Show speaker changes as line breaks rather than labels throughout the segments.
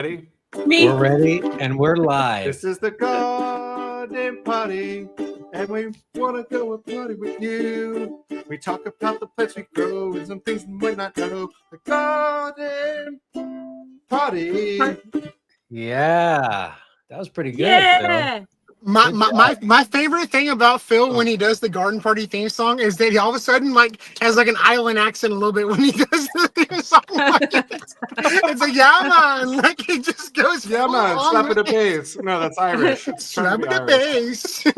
Ready?
Me.
We're ready and we're live.
This is the garden party, and we want to go and party with you. We talk about the plants we grow and some things you might not know. The garden party.
Yeah, that was pretty good.
Yeah.
My favorite thing about Phil when he does the garden party theme song is that he all of a sudden has an island accent a little bit when he does the theme song. It's like yeah man, like he just goes
Yeah, man, slap it a bass. No, that's Irish. It's trying to
slap
be
it a
Irish.
bass.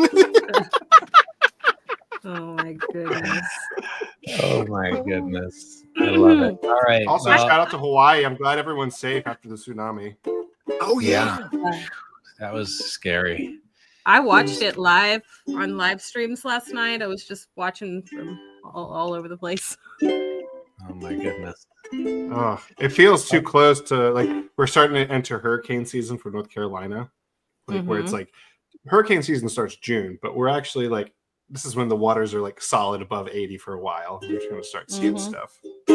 Oh my goodness.
Oh my goodness. I love it. All right.
Also,
well,
shout out to Hawaii. I'm glad everyone's safe after the tsunami.
Oh yeah.
that was scary.
I watched it live on live streams last night. I was just watching from all over the place.
Oh my goodness.
Oh, it feels too close to we're starting to enter hurricane season for North Carolina, where it's hurricane season starts June, but we're actually this is when the waters are solid above 80 for a while. We're just going to start seeing stuff. All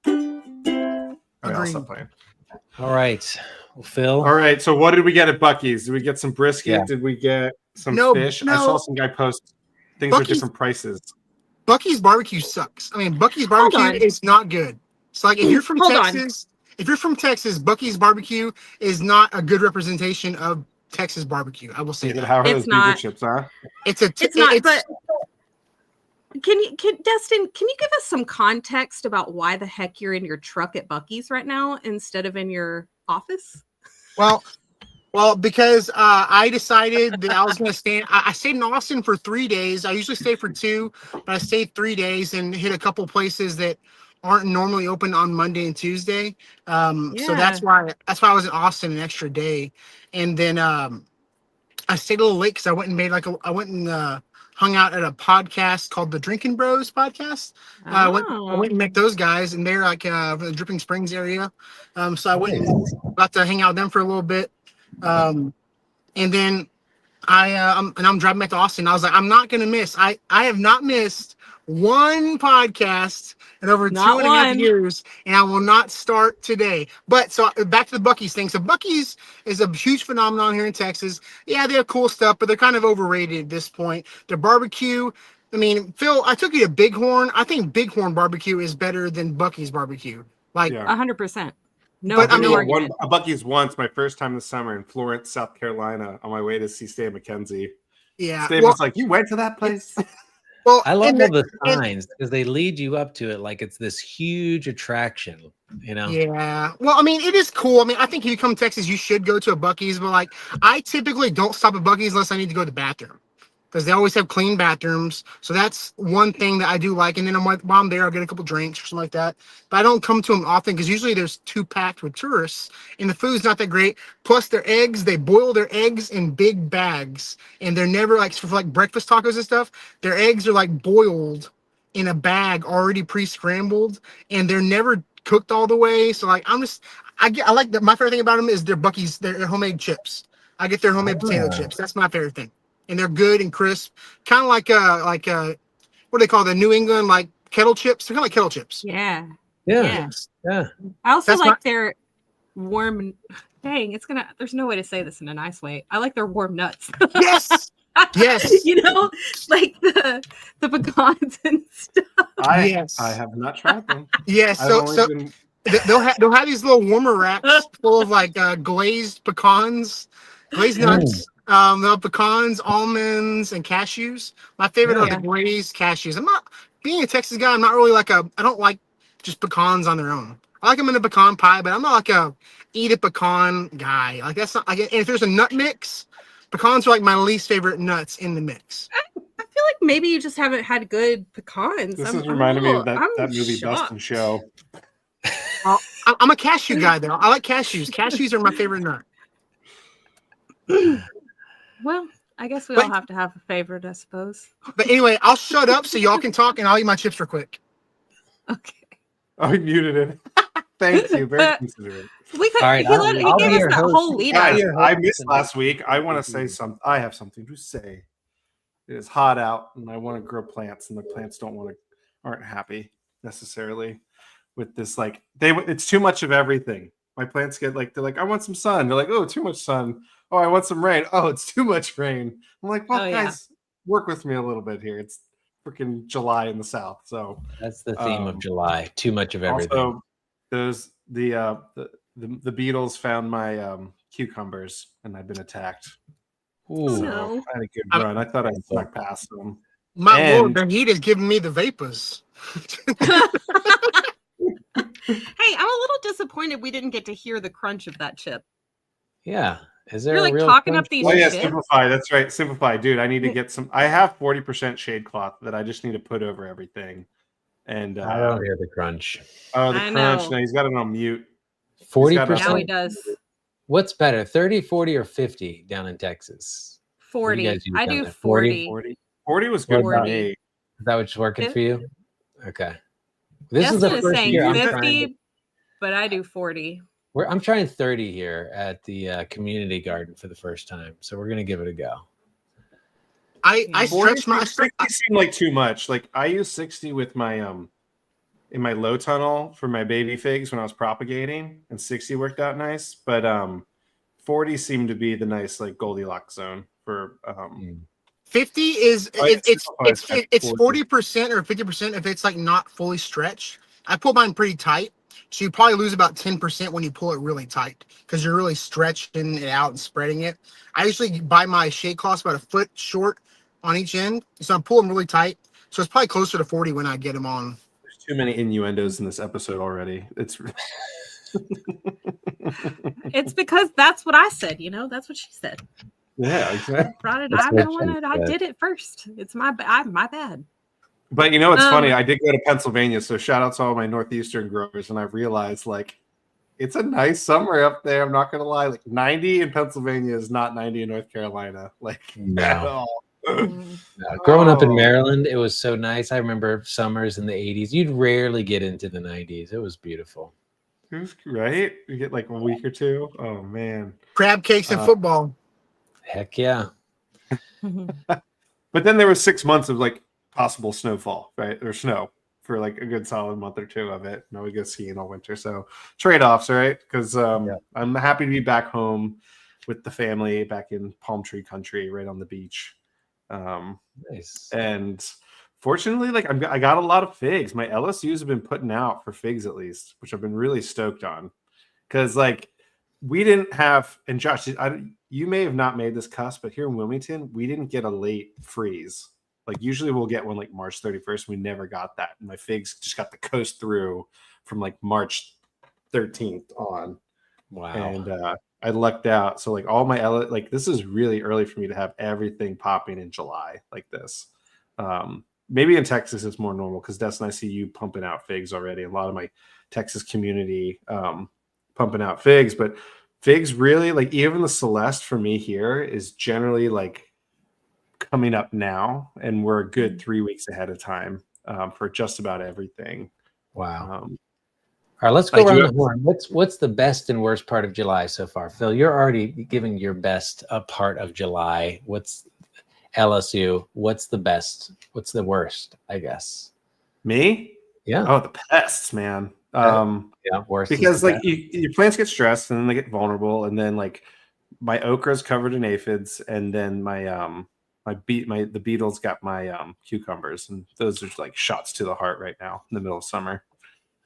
right, I'll stop playing.
All right. Well, Phil.
All right. So what did we get at Buc-ee's? Did we get some brisket?
Yeah.
Did we get some fish?
No.
I saw some guy post things with different prices.
Buc-ee's barbecue sucks. I mean, Buc-ee's barbecue is not good. It's like if you're from Texas, Buc-ee's barbecue is not a good representation of Texas barbecue. I will say that.
How are
It's
those
not.
beaver chips, huh?
It's not. But Destin, can you give us some context about why the heck you're in your truck at Buc-ee's right now instead of in your office?
Well, because I decided that I was going to stay. I stayed in Austin for 3 days. I usually stay for 2, but I stayed 3 days and hit a couple places that aren't normally open on Monday and Tuesday. So that's why I was in Austin an extra day, and then I stayed a little late because I went and hung out at a podcast called the Drinking Bros podcast. I went and met those guys, and they're from the Dripping Springs area. So I went and got to hang out with them for a little bit. And then I'm driving back to Austin. I was like, I'm not gonna miss. I have not missed one podcast in over
Not
2.5 years, and I will not start today. But so back to the Buc-ee's thing. So Buc-ee's is a huge phenomenon here in Texas. Yeah, they have cool stuff, but they're kind of overrated at this point. Their barbecue. I mean, Phil, I took you to Bighorn. I think Bighorn barbecue is better than Buc-ee's barbecue.
100%. No,
But
I've been to
argument.
a Buc-ee's once, my first time this summer in Florence, South Carolina, on my way to see Stan McKenzie.
Yeah.
Stan was like, "You went to that place?"
Well,
I love all the signs because they lead you up to it like it's this huge attraction,
Yeah. Well, I mean, it is cool. I mean, I think if you come to Texas, you should go to a Buc-ee's, but I typically don't stop at Buc-ee's unless I need to go to the bathroom because they always have clean bathrooms. So that's one thing that I do like. And then while I'm there, I'll get a couple drinks or something like that. But I don't come to them often because usually there's too packed with tourists and the food's not that great. Plus their eggs, they boil their eggs in big bags and they're never for breakfast tacos and stuff. Their eggs are boiled in a bag already pre-scrambled and they're never cooked all the way. So I like my favorite thing about them is their Buc-ee's, their homemade chips. I get their homemade potato chips. That's my favorite thing. And they're good and crisp, kind of like what do they call the New England kettle chips? They're kind of like kettle chips.
Yeah.
Yeah.
I also like their warm. Dang, there's no way to say this in a nice way. I like their warm nuts.
Yes. Yes.
Like the pecans and stuff.
I have not tried them.
Yes. They'll have these little warmer wraps full of glazed pecans, glazed nuts. They'll have pecans, almonds, and cashews. My favorite are the glazed cashews. I'm not being a Texas guy. I'm not really I don't like just pecans on their own. I like them in a pecan pie, but I'm not a eat a pecan guy. That's not. And if there's a nut mix, pecans are my least favorite nuts in the mix.
I feel like maybe you just haven't had good pecans.
This is reminding me of that movie Best in Show.
I'm a cashew guy though. I like cashews. Cashews are my favorite nut.
Well, I guess we all have to have a favorite, I suppose.
But anyway, I'll shut up so y'all can talk, and I'll eat my chips real quick.
Okay.
Oh, he muted it. Thank you. Very considerate.
We could.
All right,
He gave us that whole lead.
Guys, I missed last week. I want to say something. I have something to say. It is hot out, and I want to grow plants, and the plants aren't happy necessarily with this. It's too much of everything. my plants get like, they're like, I want some sun. They're like, oh, too much sun. Oh, I want some rain. Oh, it's too much rain. I'm like, well,
Oh, yeah.
guys, work with me a little bit here. It's freaking July in the South. So
That's the theme of July. Too much of everything.
also, those the beetles found my cucumbers, and I've been attacked.
Ooh.
So
No.
I had a good run. I thought I snuck past them.
My lord,
And-
the heat is giving me the vapors.
Hey, I'm a little disappointed we didn't get to hear the crunch of that chip.
Yeah. Is there
You're
a
like
real
talking
crunch?
up these
Oh yeah,
chips.
Simplify. That's right, Simplify, dude. I need to get some. I have 40% shade cloth that I just need to put over everything. And
I don't hear the crunch.
oh, the
I
crunch.
know.
No, he's got it on mute.
40%.
Now he does.
What's better, 30, 40, or 50 down in Texas? What do you
40.
guys use
I
down
do
there?
40.
40 was good for
40.
me.
Is that what's working
Fif-
for you? Okay. This
Destin
is the
is
first
saying
year I'm
50,
trying to,
but I do 40.
I'm trying 30 here at the community garden for the first time. So we're going to give it a go.
I
Yeah.
40,
stretch my
60 seemed like too much. Like I used 60 with my in my low tunnel for my baby figs when I was propagating, and 60 worked out nice. But 40 seemed to be the nice like Goldilocks zone for
50 is
Oh, yeah,
it's
Simplify is
40% or 50% if it's like not fully stretched. I pull mine pretty tight, so you probably lose about 10% when you pull it really tight because you're really stretching it out and spreading it. I usually buy my shade cloths about a foot short on each end, so I pull them really tight. So it's probably closer to 40 when I get them on.
There's too many innuendos in this episode already. It's
It's because that's what I said, that's what she said.
yeah, exactly.
Brought it.
That's
I'm
what
the one
she
that I
said.
did it first. It's my bad.
But you know what's funny?
Um,
I did go to Pennsylvania, so shout out to all my northeastern growers, and I realized like it's a nice summer up there. I'm not gonna lie, like 90 in Pennsylvania is not 90 in North Carolina, like
No.
at all.
Growing up in
Oh.
Maryland, it was so nice. I remember summers in the 80s. You'd rarely get into the 90s. It was beautiful.
Right? You get like a week or two. Oh man.
Crab cakes and football.
Heck yeah.
But then there was 6 months of like possible snowfall, right? Or snow for like a good solid month or two of it. No, we go skiing all winter. So trade-offs, right? Because I'm happy to be back home with the family, back in palm tree country, right on the beach.
Nice.
And fortunately, like I got a lot of figs. My LSUs have been putting out for figs at least, which I've been really stoked on. Because like we didn't have, and Josh, you may have not made this cusp, but here in Wilmington, we didn't get a late freeze. Like usually we'll get one like March 31st. We never got that. And my figs just got the coast through from like March 13th on.
Wow.
And I lucked out. So like all my like this is really early for me to have everything popping in July like this. Maybe in Texas it's more normal because Destin, I see you pumping out figs already. A lot of my Texas community pumping out figs, but figs really like even the Celeste for me here is generally like coming up now, and we're a good 3 weeks ahead of time for just about everything.
Wow. All right, let's go around the horn. What's the best and worst part of July so far? Phil, you're already giving your best part of July. What's LSU? What's the best? What's the worst, I guess?
Me?
Yeah.
Oh, the pests, man.
Yeah, worst.
Because like your plants get stressed and then they get vulnerable, and then like my okra is covered in aphids, and then the beetles got my cucumbers, and those are like shots to the heart right now in the middle of summer.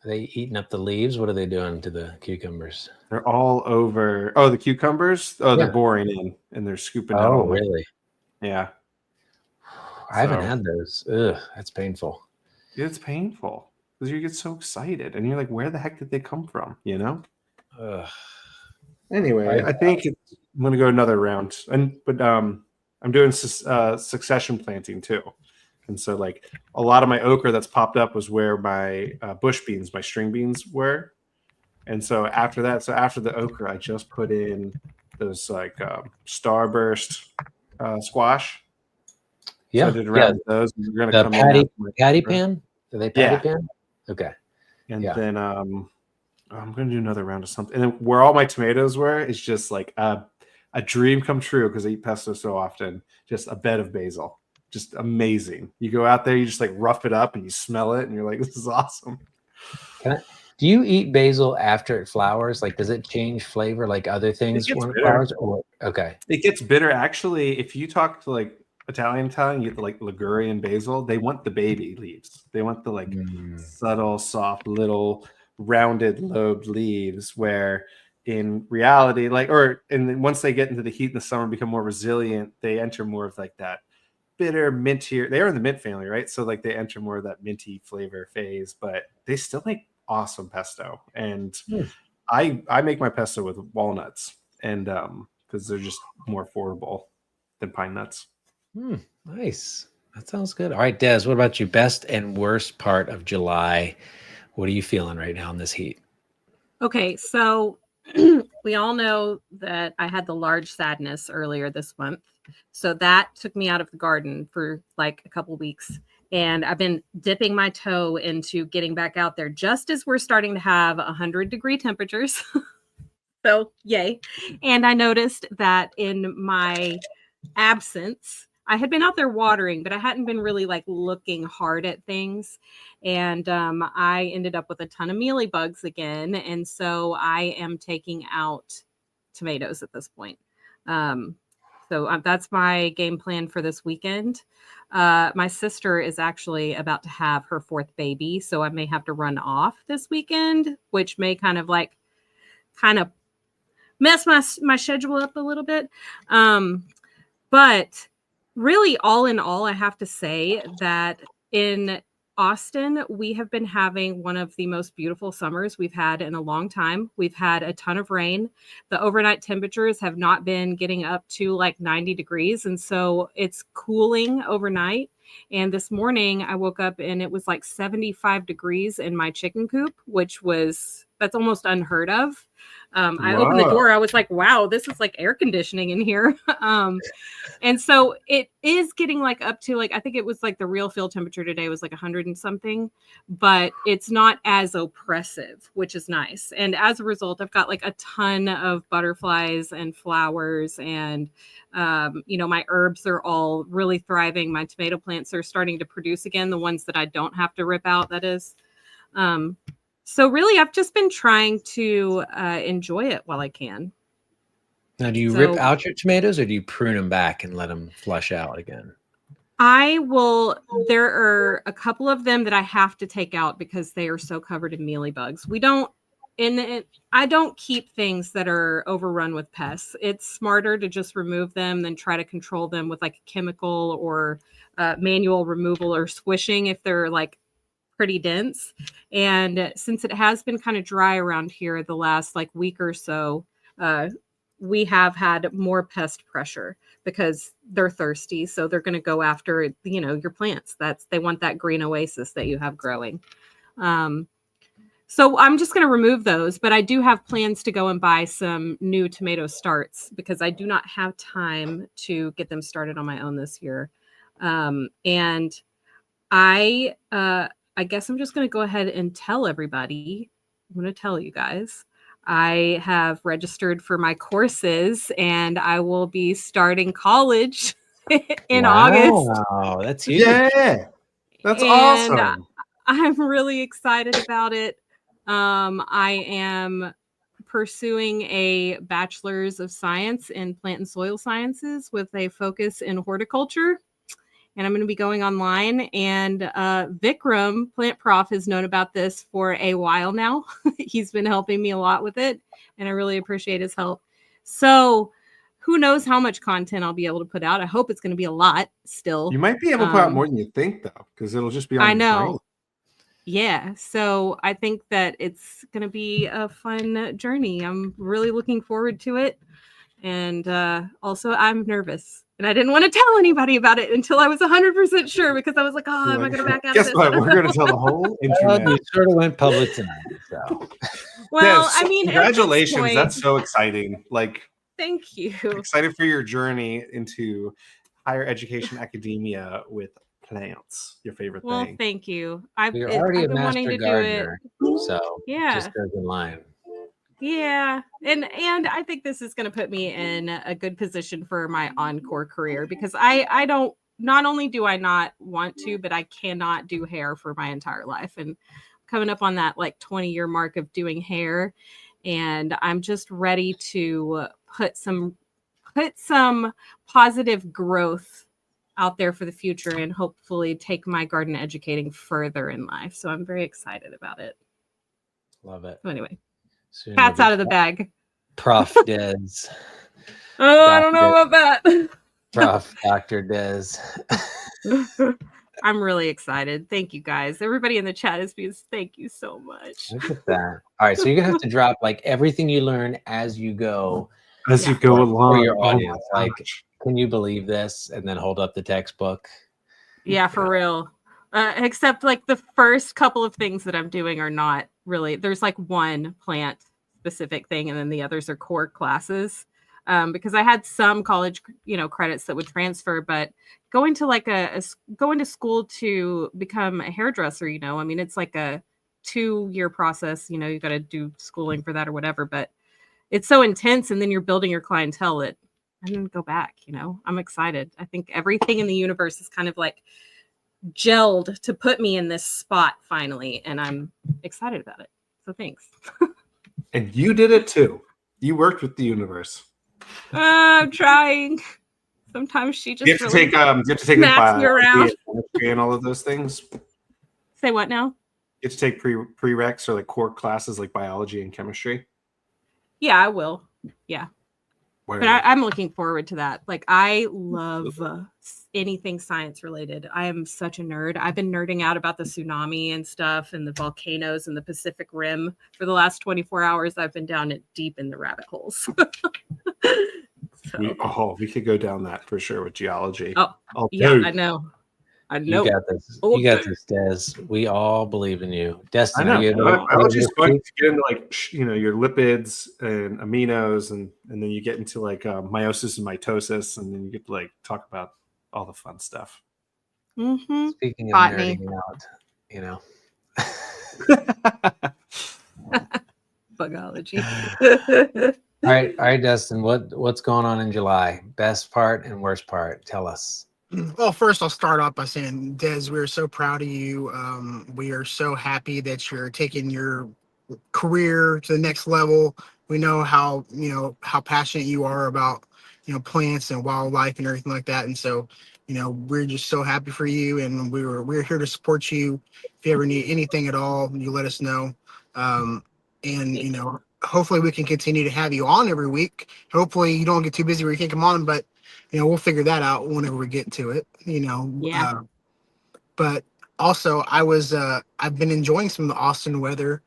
Are they eating up the leaves? What are they doing to the cucumbers?
They're all over. Oh, the cucumbers. Oh,
Yeah.
they're boring in and they're scooping out.
Oh, really?
Yeah.
I haven't had those. Ugh, that's painful.
It's painful because you get so excited and you're like, where the heck did they come from? You know?
Ugh.
Anyway, I think I'm going to go another round. But I'm doing succession planting too. And so like a lot of my okra that's popped up was where my bush beans, my string beans were. And so after after the okra, I just put in those like starburst squash.
Yeah.
So I did around those. We're going to
The
come
patty pan? Are they patty pan? Okay.
And then I'm going to do another round of something. And then where all my tomatoes were is just like a dream come true because I eat pesto so often. Just a bed of basil. Just amazing. You go out there, you just like rough it up and you smell it and you're like, this is awesome.
Do you eat basil after it flowers? Like, does it change flavor like other things
gets
when it
bitter.
flowers? Or okay,
It gets bitter. Actually, if you talk to like Italian, you get the like Ligurian basil. They want the baby leaves. They want the like subtle, soft, little rounded lobed leaves. Where in reality, and then once they get into the heat in the summer, become more resilient. They enter more of like that bitter, mintier. They are in the mint family, right? So like they enter more of that minty flavor phase, but they still make awesome pesto. And I make my pesto with walnuts, and because they're just more affordable than pine nuts.
Nice. That sounds good. All right, Des, what about you? Best and worst part of July? What are you feeling right now in this heat?
Okay, so we all know that I had the large sadness earlier this month. So that took me out of the garden for like a couple weeks. And I've been dipping my toe into getting back out there just as we're starting to have 100-degree temperatures. So yay. And I noticed that in my absence, I had been out there watering, but I hadn't been really like looking hard at things. And I ended up with a ton of mealy bugs again. And so I am taking out tomatoes at this point. So that's my game plan for this weekend. My sister is actually about to have her 4th baby. So I may have to run off this weekend, which may kind of mess my schedule up a little bit. But really, all in all, I have to say that in Austin, we have been having one of the most beautiful summers we've had in a long time. We've had a ton of rain. The overnight temperatures have not been getting up to like 90 degrees. And so it's cooling overnight. And this morning I woke up and it was like 75 degrees in my chicken coop, that's almost unheard of. I opened the door. I was like, wow, this is like air conditioning in here. And so it is getting like up to like, I think it was like the real field temperature today was like 100 and something, but it's not as oppressive, which is nice. And as a result, I've got like a ton of butterflies and flowers and, my herbs are all really thriving. My tomato plants are starting to produce again, the ones that I don't have to rip out, that is. So really, I've just been trying to enjoy it while I can.
Now, do you rip out your tomatoes or do you prune them back and let them flush out again?
I will. There are a couple of them that I have to take out because they are so covered in mealybugs. I don't keep things that are overrun with pests. It's smarter to just remove them than try to control them with like a chemical or manual removal or squishing if they're like pretty dense. And since it has been kind of dry around here the last like week or so, we have had more pest pressure because they're thirsty. So they're going to go after, your plants. They want that green oasis that you have growing. So I'm just going to remove those, but I do have plans to go and buy some new tomato starts because I do not have time to get them started on my own this year. And I guess I'm just going to go ahead and tell everybody. I'm going to tell you guys. I have registered for my courses and I will be starting college in August.
Wow, that's huge.
Yeah, that's awesome.
I'm really excited about it. I am pursuing a bachelor's of science in plant and soil sciences with a focus in horticulture. And I'm going to be going online. And Vikram, Plant Prof, has known about this for a while now. He's been helping me a lot with it, and I really appreciate his help. So who knows how much content I'll be able to put out. I hope it's going to be a lot still.
You might be able to put out more than you think, though, because it'll just be on your brain.
Yeah. So I think that it's going to be a fun journey. I'm really looking forward to it. And also, I'm nervous. And I didn't want to tell anybody about it until I was 100% sure because I was like, am I going to back out of this?
Guess what? We're going to tell the whole internet.
You sort of went public tonight. So.
Well,
yes, congratulations. That's so exciting.
Thank you.
I'm excited for your journey into higher education academia with plants, your favorite thing.
Well, thank you.
You're already
I've been wanting to
gardener,
do it.
So
yeah,
just goes in line.
Yeah, and I think this is going to put me in a good position for my encore career because I don't. Not only do I not want to, but I cannot do hair for my entire life. And coming up on that like 20-year mark of doing hair, and I'm just ready to put some positive growth out there for the future and hopefully take my garden educating further in life. So I'm very excited about it.
Love it.
So anyway,
Soon
cat's
you'll be
out of the bag.
Prof. Des.
Oh, I don't know about that.
Prof. Dr. Des.
I'm really excited. Thank you guys. Everybody in the chat is thank you so much.
Look at that. All right, so you're gonna have to drop like everything you learn as you go.
As you go along.
For your
Oh my
audience. Like,
gosh.
can you believe this? And then hold up the textbook.
Yeah, for real. Except like the first couple of things that I'm doing are not really, there's like one plant specific thing and then the others are core classes. Because I had some college, credits that would transfer, but going to like going to school to become a hairdresser, I mean, it's like a 2-year process, you got to do schooling for that or whatever, but it's so intense. And then you're building your clientele that I didn't go back, I'm excited. I think everything in the universe is kind of like gelled to put me in this spot finally. And I'm excited about it. So thanks.
And you did it too. You worked with the universe.
I'm trying. Sometimes she just
You have to take
smacks me around.
chemistry and all of those things.
Say what now?
You have to take prereqs or like core classes like biology and chemistry.
Yeah, I will. Yeah. But I'm looking forward to that. Like, I love anything science related. I am such a nerd. I've been nerding out about the tsunami and stuff and the volcanoes and the Pacific Rim for the last 24 hours. I've been down deep in the rabbit holes.
We could go down that for sure with geology.
Oh, yeah, I know.
You got this. You got this, Des. We all believe in you. Destin,
I know. Biology is fun to get into like your lipids and aminos, and then you get into like meiosis and mitosis, and then you get to like talk about all the fun stuff.
Mm-hmm.
Speaking of nerding out,
Bugology.
All right, Destin. What's going on in July? Best part and worst part. Tell us.
Well, first I'll start off by saying, Des, we're so proud of you. We are so happy that you're taking your career to the next level. We know how passionate you are about plants and wildlife and everything like that. And so we're just so happy for you, and we're here to support you. If you ever need anything at all, you let us know. And hopefully we can continue to have you on every week. Hopefully you don't get too busy where you can't come on, but we'll figure that out whenever we get to it.
Yeah.
But also, I've been enjoying some of the Austin weather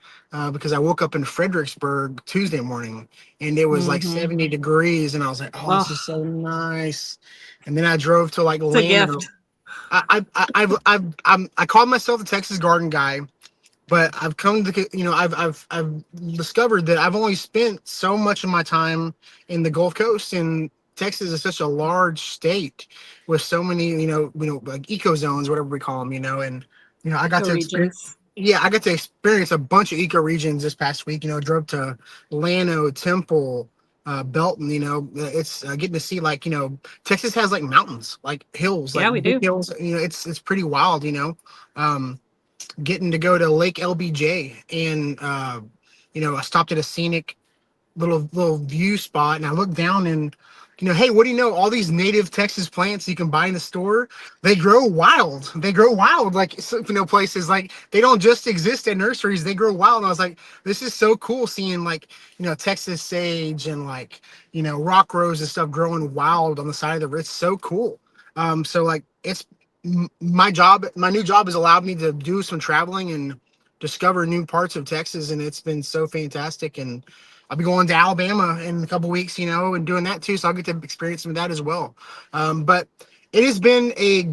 because I woke up in Fredericksburg Tuesday morning and it was like 70 degrees, and I was like, oh, this is so nice. And then I drove to like Lano. I called myself the Texas garden guy, but I've come to I've discovered that I've only spent so much of my time in the Gulf Coast, and Texas is such a large state with so many, like eco zones, whatever we call them, and I got to experience. Yeah, I got to experience a bunch of eco regions this past week. Drove to Llano, Temple, Belton. It's getting to see Texas has like mountains, like hills.
Yeah, we do.
Hills. It's pretty wild. Getting to go to Lake LBJ, and I stopped at a scenic little view spot, and I looked down and hey, what do you know? All these native Texas plants you can buy in the store, they grow wild. Like places like they don't just exist at nurseries. They grow wild. And I was like, this is so cool seeing Texas sage and rock rose and stuff growing wild on the side of the river. It's so cool. So it's my job. My new job has allowed me to do some traveling and discover new parts of Texas, and it's been so fantastic. And I'll be going to Alabama in a couple weeks, and doing that too. So I'll get to experience some of that as well. But it has been a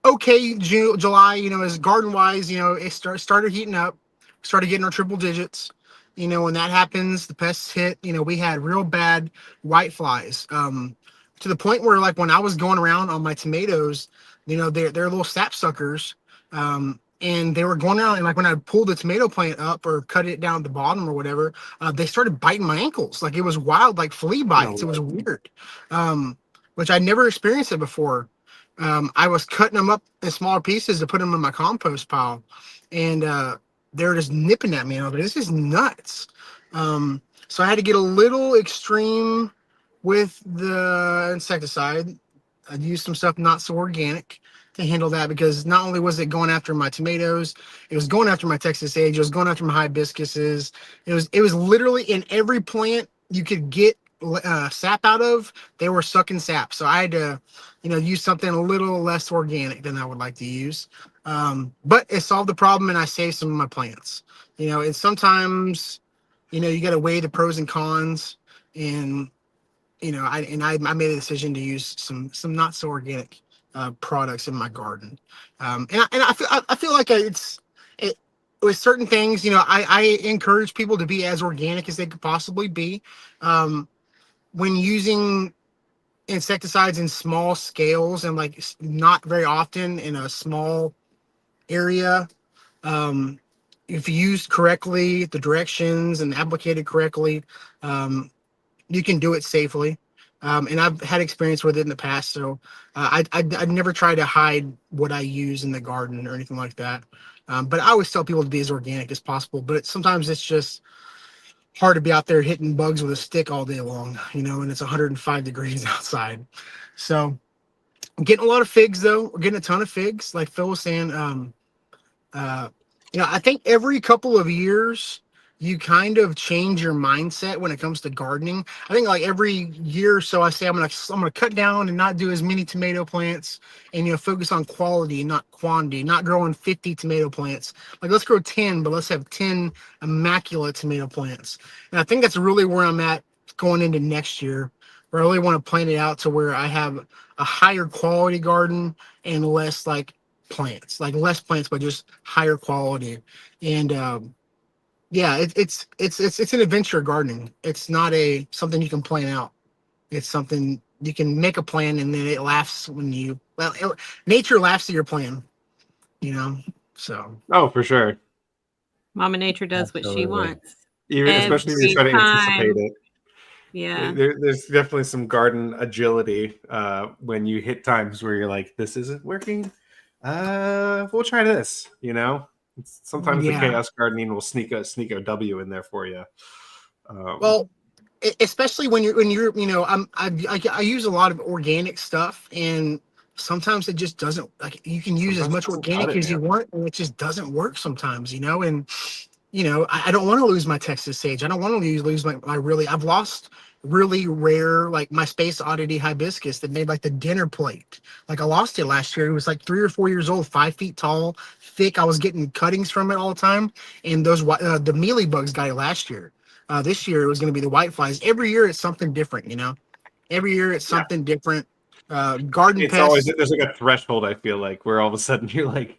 okay July, as garden wise, it started heating up, started getting our triple digits. When that happens, the pests hit, we had real bad white flies, to the point where when I was going around on my tomatoes, they're little sap suckers. And they were going around, and when I pulled the tomato plant up or cut it down at the bottom or whatever, they started biting my ankles. It was wild, like flea bites. It was weird, which I never experienced it before. I was cutting them up in smaller pieces to put them in my compost pile, and they're just nipping at me. And I was like, this is nuts. So I had to get a little extreme with the insecticide. I'd use some stuff not so organic to handle that, because not only was it going after my tomatoes, it was going after my Texas sage, it was going after my hibiscuses. It was literally in every plant you could get sap out of, they were sucking sap. So I had to, use something a little less organic than I would like to use. But it solved the problem, and I saved some of my plants. And sometimes, you got to weigh the pros and cons, and I made a decision to use some not so organic products in my garden. And I feel like it with certain things. I encourage people to be as organic as they could possibly be. When using insecticides in small scales and like not very often in a small area, if used correctly, the directions and applicated correctly, you can do it safely. And I've had experience with it in the past, so I'd never try to hide what I use in the garden or anything like that. But I always tell people to be as organic as possible. But sometimes it's just hard to be out there hitting bugs with a stick all day long, and it's 105 degrees outside. So I'm getting a lot of figs, though. We're getting a ton of figs, like Phil was saying. I think every couple of years you kind of change your mindset when it comes to gardening. I think like every year or so I say I'm gonna cut down and not do as many tomato plants, and focus on quality, not quantity. Not growing 50 tomato plants. Like, let's grow 10, but let's have 10 immaculate tomato plants. And I think that's really where I'm at going into next year. Where I really want to plan it out to where I have a higher quality garden and less plants, like less plants, but just higher quality. And it's an adventure gardening. It's not something you can plan out. It's something you can make a plan, and then it laughs nature laughs at your plan, so.
Oh, for sure.
Mama Nature does what she
Absolutely.
wants.
Especially if you try to anticipate it.
Yeah.
There's definitely some garden agility when you hit times where you're like, this isn't working. We'll try this. Sometimes the chaos gardening will sneak a W in there for you.
Well, especially when you're I use a lot of organic stuff, and sometimes it just doesn't, like, you can use as much organic as you want, and it just doesn't work sometimes, and I don't want to lose my Texas sage. I don't want to lose my I've lost really rare, like my space oddity hibiscus that made like the dinner plate. Like, I lost it last year. It was like 3 or 4 years old, 5 feet tall, thick. I was getting cuttings from it all the time, and those the mealy bugs got it last year. This year it was going to be the white flies. Every year it's something different, Every year it's something different. Garden
it's
pests.
always, there's like a threshold, I feel like, where all of a sudden you're like,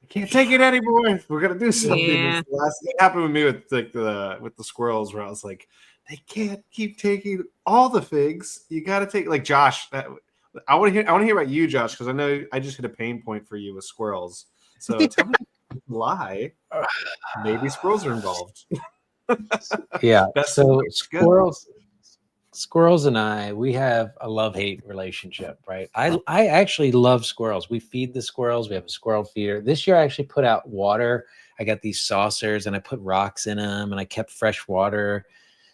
I can't take it anymore. We're gonna do something.
Yeah.
It happened with me with the squirrels, where I was like, they can't keep taking all the figs. You got to take, like, Josh. I want to hear about you, Josh, because I know I just hit a pain point for you with squirrels. So tell me why. Maybe squirrels are involved.
Yeah.
That's
so
good.
Squirrels and I, we have a love-hate relationship, right? I actually love squirrels. We feed the squirrels. We have a squirrel feeder. This year I actually put out water. I got these saucers and I put rocks in them, and I kept fresh water,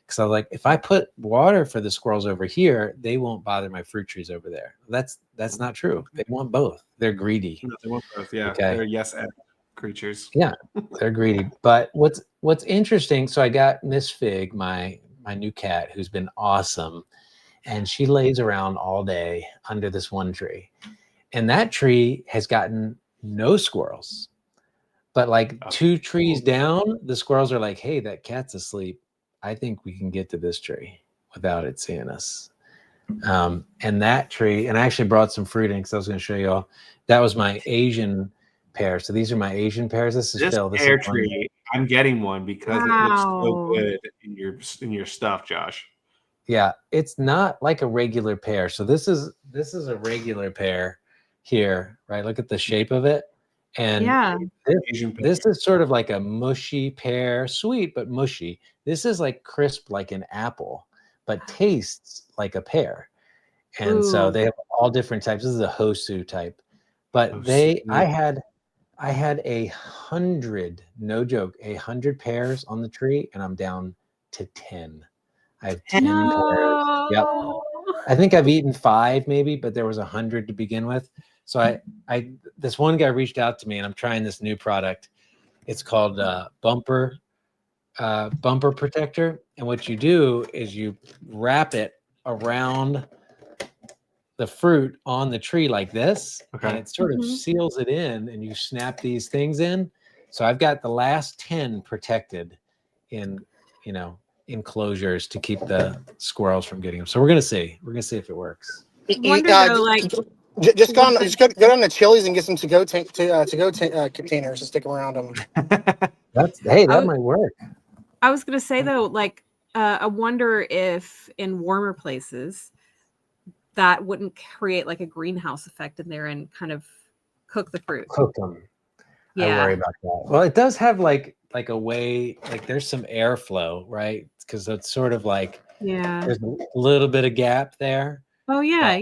because I was like, if I put water for the squirrels over here, they won't bother my fruit trees over there. That's not true. They want both. They're greedy.
No, they want both. Yeah.
Okay.
They're yes and creatures.
Yeah, they're greedy. But what's interesting, so I got Miss Fig, my new cat, who's been awesome, and she lays around all day under this one tree, and that tree has gotten no squirrels. But like 2 trees down, the squirrels are like, hey, that cat's asleep. I think we can get to this tree without it seeing us. And that tree, and I actually brought some fruit in because I was going to show you all. That was my Asian pear. So these are my Asian pears. This is Phil. This
pear
is
tree. I'm getting one because it looks so good in your stuff, Josh.
Yeah, it's not like a regular pear. So this is a regular pear here, right? Look at the shape of it. And this is sort of like a mushy pear, sweet but mushy. This is like crisp like an apple, but tastes like a pear. And so they have all different types. This is a Hosu type. But I I had 100, no joke, 100 pears on the tree, and I'm down to 10. I have 10 pears. Yep. I think I've eaten 5 maybe, but there was 100 to begin with. So this one guy reached out to me, and I'm trying this new product. It's called bumper protector. And what you do is you wrap it around the fruit on the tree like this, and it sort of seals it in, and you snap these things in. So I've got the last 10 protected in, enclosures to keep the squirrels from getting them. So we're gonna see if it works.
Just go down to Chili's and get some to-go containers to stick around them.
That might work.
I was gonna say though, like, I wonder if in warmer places that wouldn't create like a greenhouse effect in there and kind of cook the fruit.
Cook them.
Yeah.
I worry about that. Well, it does have like a way, like there's some airflow, right? Because it's sort of like there's a little bit of gap there.
Oh yeah,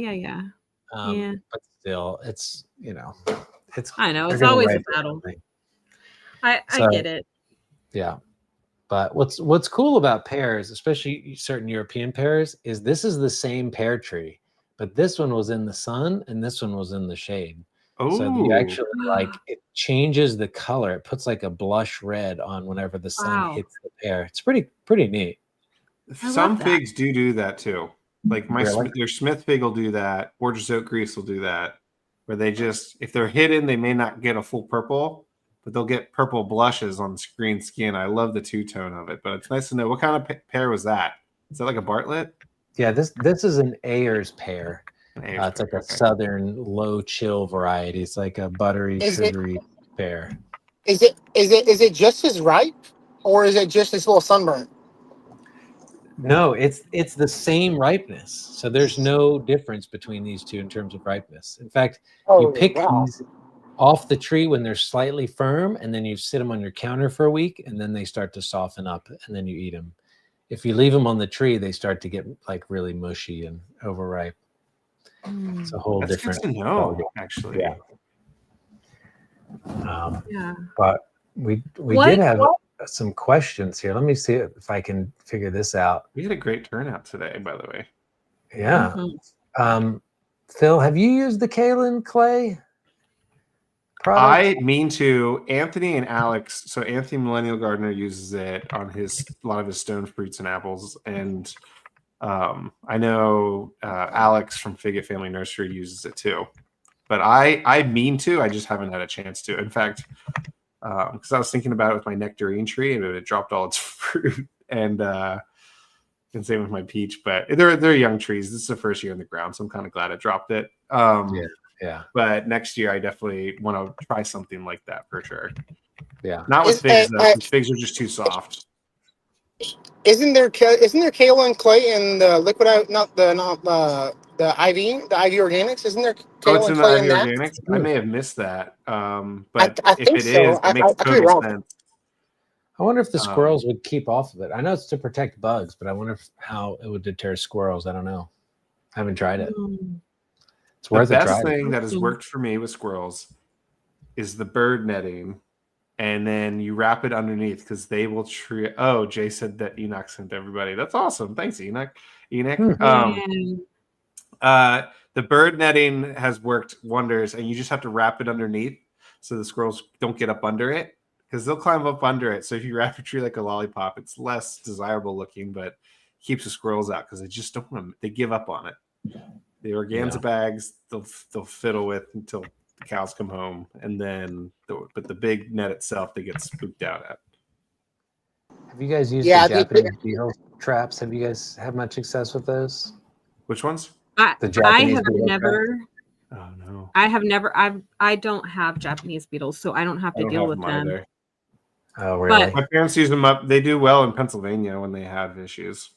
but, But still, it's
I know it's always a battle. I get it.
Yeah. But what's cool about pears, especially certain European pears, is this is the same pear tree, but this one was in the sun and this one was in the shade.
Oh,
so you actually it changes the color. It puts like a blush red on whenever the sun hits the pear. It's pretty neat.
Some figs do that too. Like their Smith fig will do that. Borges oak grease will do that, where they just, if they're hidden, they may not get a full purple, but they'll get purple blushes on green skin. I love the two-tone of it, but it's nice to know what kind of pear was that. Is that like a Bartlett?
Yeah, this is an Ayers pear. It's like a southern low chill variety. It's like a buttery, sugary pear.
Is it just as ripe, or is it just this little sunburn?
No, it's the same ripeness. So there's no difference between these two in terms of ripeness. In fact, you pick these off the tree when they're slightly firm, and then you sit them on your counter for a week, and then they start to soften up, and then you eat them. If you leave them on the tree, they start to get like really mushy and overripe. It's a whole different.
Good to know, actually.
Yeah. But we did have some questions here. Let me see if I can figure this out.
We had a great turnout today, by the way.
Yeah. Phil, have you used the kaolin clay product?
I mean to. Anthony and Alex. So Anthony Millennial Gardener uses it on a lot of his stone fruits and apples, and I know Alex from Figget Family Nursery uses it too. But I mean to. I just haven't had a chance to. In fact, because I was thinking about it with my nectarine tree, and it dropped all its fruit, and same with my peach. But they're young trees. This is the first year in the ground, so I'm kind of glad I dropped it.
Yeah.
But next year, I definitely want to try something like that for sure.
Yeah.
Not with figs though. Figs are just too soft.
Isn't there kaolin clay in the liquid? Not the IV organics. Isn't there kaolin clay in that?
Organics? I may have missed that. But
I
if
think
it
so.
is, it makes total sense.
I wonder if the squirrels would keep off of it. I know it's to protect bugs, but I wonder how it would deter squirrels. I don't know. I haven't tried it. It's worth a try.
The best thing that has worked for me with squirrels is the bird netting, and then you wrap it underneath because they will treat. Oh, Jay said that Enoch sent everybody. That's awesome. Thanks, Enoch. The bird netting has worked wonders, and you just have to wrap it underneath so the squirrels don't get up under it, because they'll climb up under it. So if you wrap a tree like a lollipop, it's less desirable looking, but keeps the squirrels out because they just don't want to. They give up on it. The organza bags they'll fiddle with until the cows come home, and then but the big net itself they get spooked out at.
Have you guys used the Japanese beetle traps? Have you guys had much success with those?
Which ones?
I have never.
Oh no.
I have never. I don't have Japanese beetles, so I don't have to deal with them.
Either.
Oh really?
But
my parents use them up. They do well in Pennsylvania when they have issues.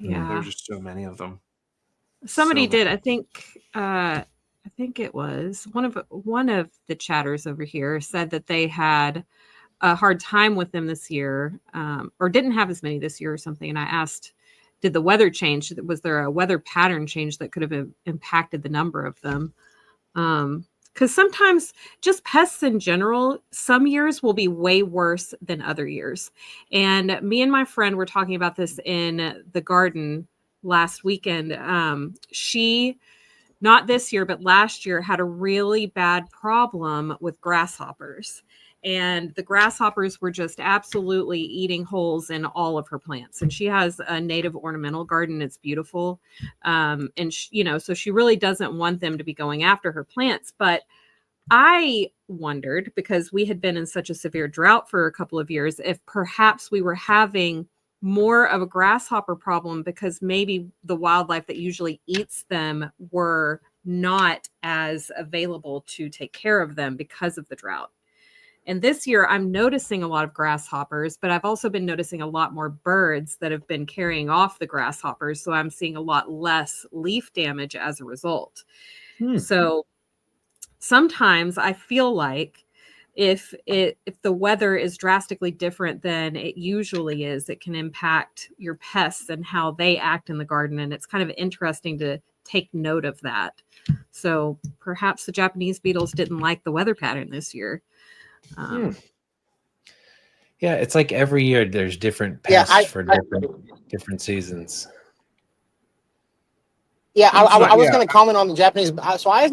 Yeah,
there's just so many of them.
Somebody did. I think it was one of the chatters over here said that they had a hard time with them this year, or didn't have as many this year or something. And I asked, did the weather change? Was there a weather pattern change that could have impacted the number of them? Because sometimes just pests in general, some years will be way worse than other years. And me and my friend were talking about this in the garden last weekend. She, not this year, but last year, had a really bad problem with grasshoppers. And the grasshoppers were just absolutely eating holes in all of her plants. And she has a native ornamental garden. It's beautiful. And, so she really doesn't want them to be going after her plants. But I wondered, because we had been in such a severe drought for a couple of years, if perhaps we were having more of a grasshopper problem because maybe the wildlife that usually eats them were not as available to take care of them because of the drought. And this year I'm noticing a lot of grasshoppers, but I've also been noticing a lot more birds that have been carrying off the grasshoppers. So I'm seeing a lot less leaf damage as a result. So sometimes I feel like if the weather is drastically different than it usually is, it can impact your pests and how they act in the garden. And it's kind of interesting to take note of that. So perhaps the Japanese beetles didn't like the weather pattern this year.
Yeah, it's like every year there's different pests for different seasons.
Yeah, I was going to comment on the Japanese. So I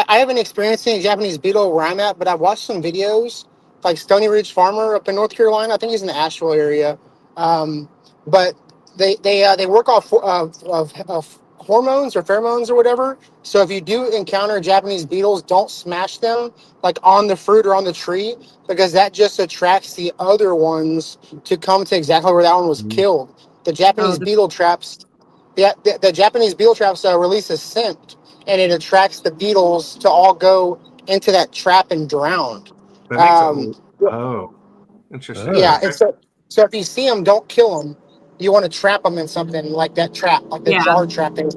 haven't experienced any Japanese beetle where I'm at, but I've watched some videos, like Stony Ridge Farmer up in North Carolina. I think he's in the Asheville area. But they work off of hormones or pheromones or whatever. So if you do encounter Japanese beetles, don't smash them like on the fruit or on the tree, because that just attracts the other ones to come to exactly where that one was killed. The Japanese beetle traps. Yeah, the Japanese beetle traps release a scent, and it attracts the beetles to all go into that trap and drown.
Interesting.
Yeah, and so if you see them, don't kill them. You want to trap them in something like that trap, like the jar trap thing.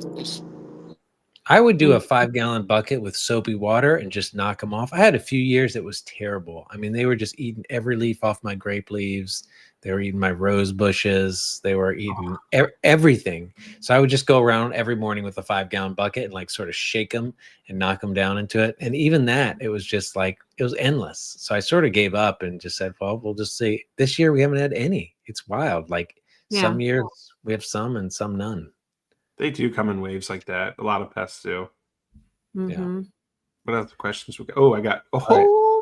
I would do a 5-gallon bucket with soapy water and just knock them off. I had a few years that was terrible. I mean, they were just eating every leaf off my grape leaves. They were eating my rose bushes. They were eating everything. So I would just go around every morning with a 5-gallon bucket and like sort of shake them and knock them down into it. And even that, it was just like, it was endless. So I sort of gave up and just said, well, we'll just see. This year we haven't had any. It's wild. Like some years we have some and some none.
They do come in waves like that. A lot of pests do.
Mm-hmm.
Yeah. What other questions we got? Oh,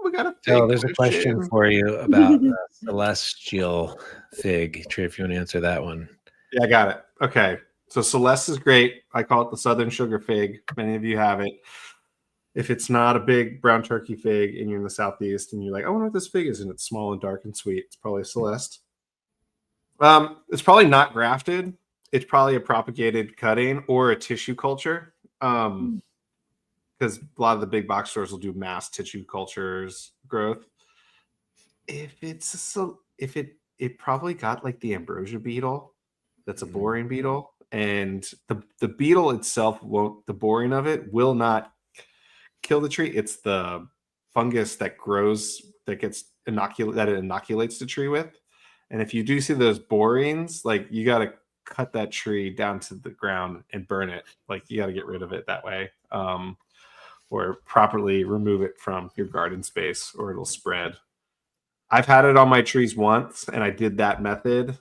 we got a fig.
There's a question for you about celestial fig. Trey, if you want to answer that one.
Yeah, I got it. Okay. So Celeste is great. I call it the Southern Sugar Fig. Many of you have it. If it's not a big brown turkey fig and you're in the Southeast and you're like, I wonder what this fig is, and it's small and dark and sweet, it's probably a Celeste. It's probably not grafted. It's probably a propagated cutting or a tissue culture. Because a lot of the big box stores will do mass tissue cultures growth. It probably got like the ambrosia beetle. That's a boring beetle, and the beetle itself the boring of it will not kill the tree. It's the fungus that grows that it inoculates the tree with. And if you do see those borings, like you got to cut that tree down to the ground and burn it. Like you got to get rid of it that way. Or properly remove it from your garden space or it'll spread. I've had it on my trees once and I did that method.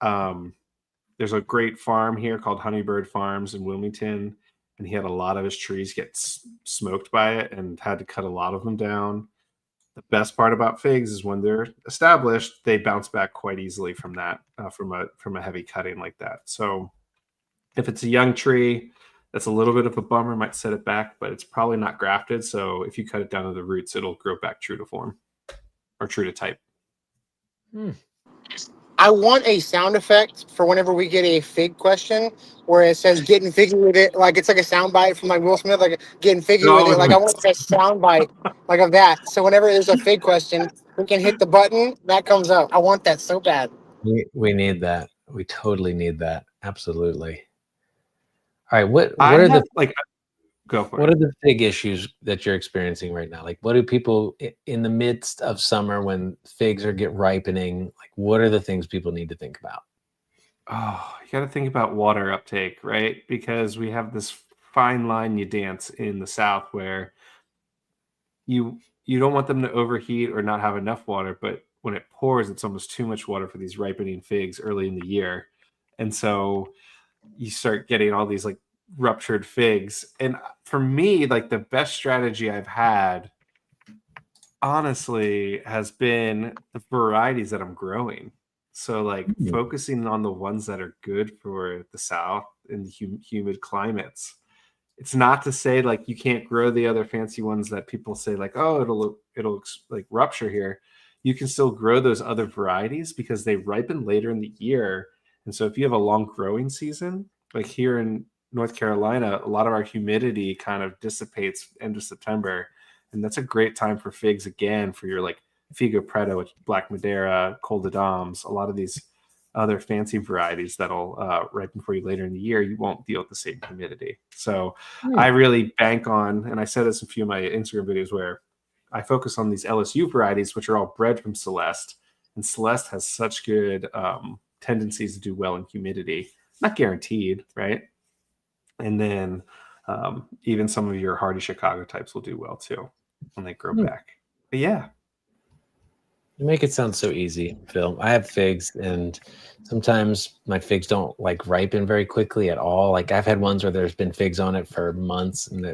There's a great farm here called Honeybird Farms in Wilmington, and he had a lot of his trees get smoked by it and had to cut a lot of them down. The best part about figs is when they're established, they bounce back quite easily from that, from a heavy cutting like that. So if it's a young tree, that's a little bit of a bummer, might set it back, but it's probably not grafted. So if you cut it down to the roots, it'll grow back true to form or true to type.
I want a sound effect for whenever we get a fig question where it says getting figgy with it. Like it's like a sound bite from like Will Smith, like getting figgy with it. Like I want a sound bite like of that. So whenever there's a fig question, we can hit the button that comes up. I want that so bad.
We need that. We totally need that. Absolutely. All right. What are the fig issues that you're experiencing right now? Like, what do people in the midst of summer when figs are ripening? Like, what are the things people need to think about?
Oh, you got to think about water uptake, right? Because we have this fine line you dance in the South where you don't want them to overheat or not have enough water, but when it pours, it's almost too much water for these ripening figs early in the year. And so you start getting all these like ruptured figs. And for me, like the best strategy I've had, honestly, has been the varieties that I'm growing. So like focusing on the ones that are good for the South and the humid climates. It's not to say like you can't grow the other fancy ones that people say like, oh, it'll like rupture here. You can still grow those other varieties because they ripen later in the year. And so if you have a long growing season, like here in North Carolina, a lot of our humidity kind of dissipates end of September. And that's a great time for figs again, for your like Figo Preto, which Black Madeira, Col de Dames, a lot of these other fancy varieties that'll ripen for you later in the year. You won't deal with the same humidity. So I really bank on, and I said this in a few of my Instagram videos, where I focus on these LSU varieties, which are all bred from Celeste. And Celeste has such good tendencies to do well in humidity. Not guaranteed, right? And then even some of your hardy Chicago types will do well too when they grow back. But yeah.
You make it sound so easy, Phil. I have figs, and sometimes my figs don't like ripen very quickly at all. Like I've had ones where there's been figs on it for months, and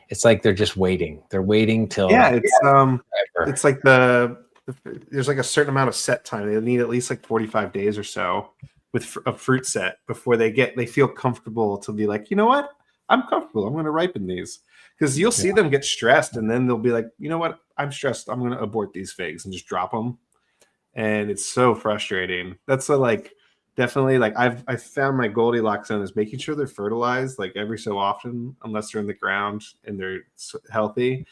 it's like they're just waiting. They're waiting till
it's like there's like a certain amount of set time. They need at least like 45 days or so with a fruit set before they feel comfortable to be like, you know what, I'm comfortable. I'm going to ripen these. Because you'll see them get stressed, and then they'll be like, you know what? I'm stressed. I'm going to abort these figs and just drop them. And it's so frustrating. That's definitely like I found my Goldilocks zone is making sure they're fertilized like every so often, unless they're in the ground and they're healthy,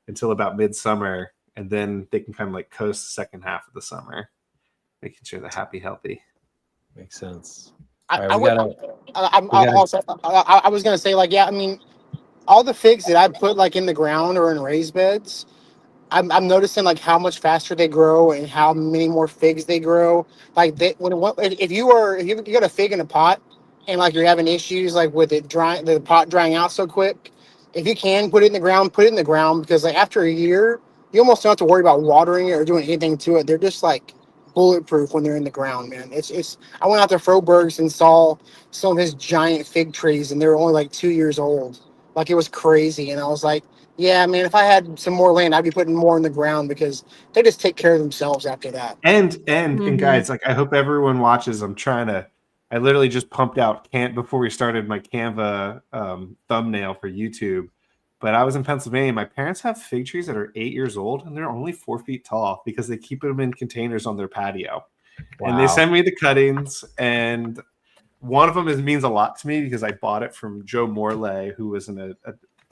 until about midsummer. And then they can kind of like coast the second half of the summer, making sure they're happy, healthy.
Makes sense.
I was going to say, like, yeah, I mean, all the figs that I put like in the ground or in raised beds, I'm noticing like how much faster they grow and how many more figs they grow. Like if you got a fig in a pot and like you're having issues like with it the pot drying out so quick, if you can put it in the ground, put it in the ground, because like after a year, you almost don't have to worry about watering it or doing anything to it. They're just like bulletproof when they're in the ground, man. It's I went out to Froberg's and saw some of his giant fig trees, and they were only like 2 years old. Like it was crazy, and I was like, yeah, man, if I had some more land, I'd be putting more in the ground because they just take care of themselves after that.
And guys, like I hope everyone watches. I literally just pumped out before we started my Canva thumbnail for YouTube. But I was in Pennsylvania. My parents have fig trees that are 8 years old, and they're only 4 feet tall because they keep them in containers on their patio. Wow. And they send me the cuttings, and one of them means a lot to me because I bought it from Joe Morley, who was a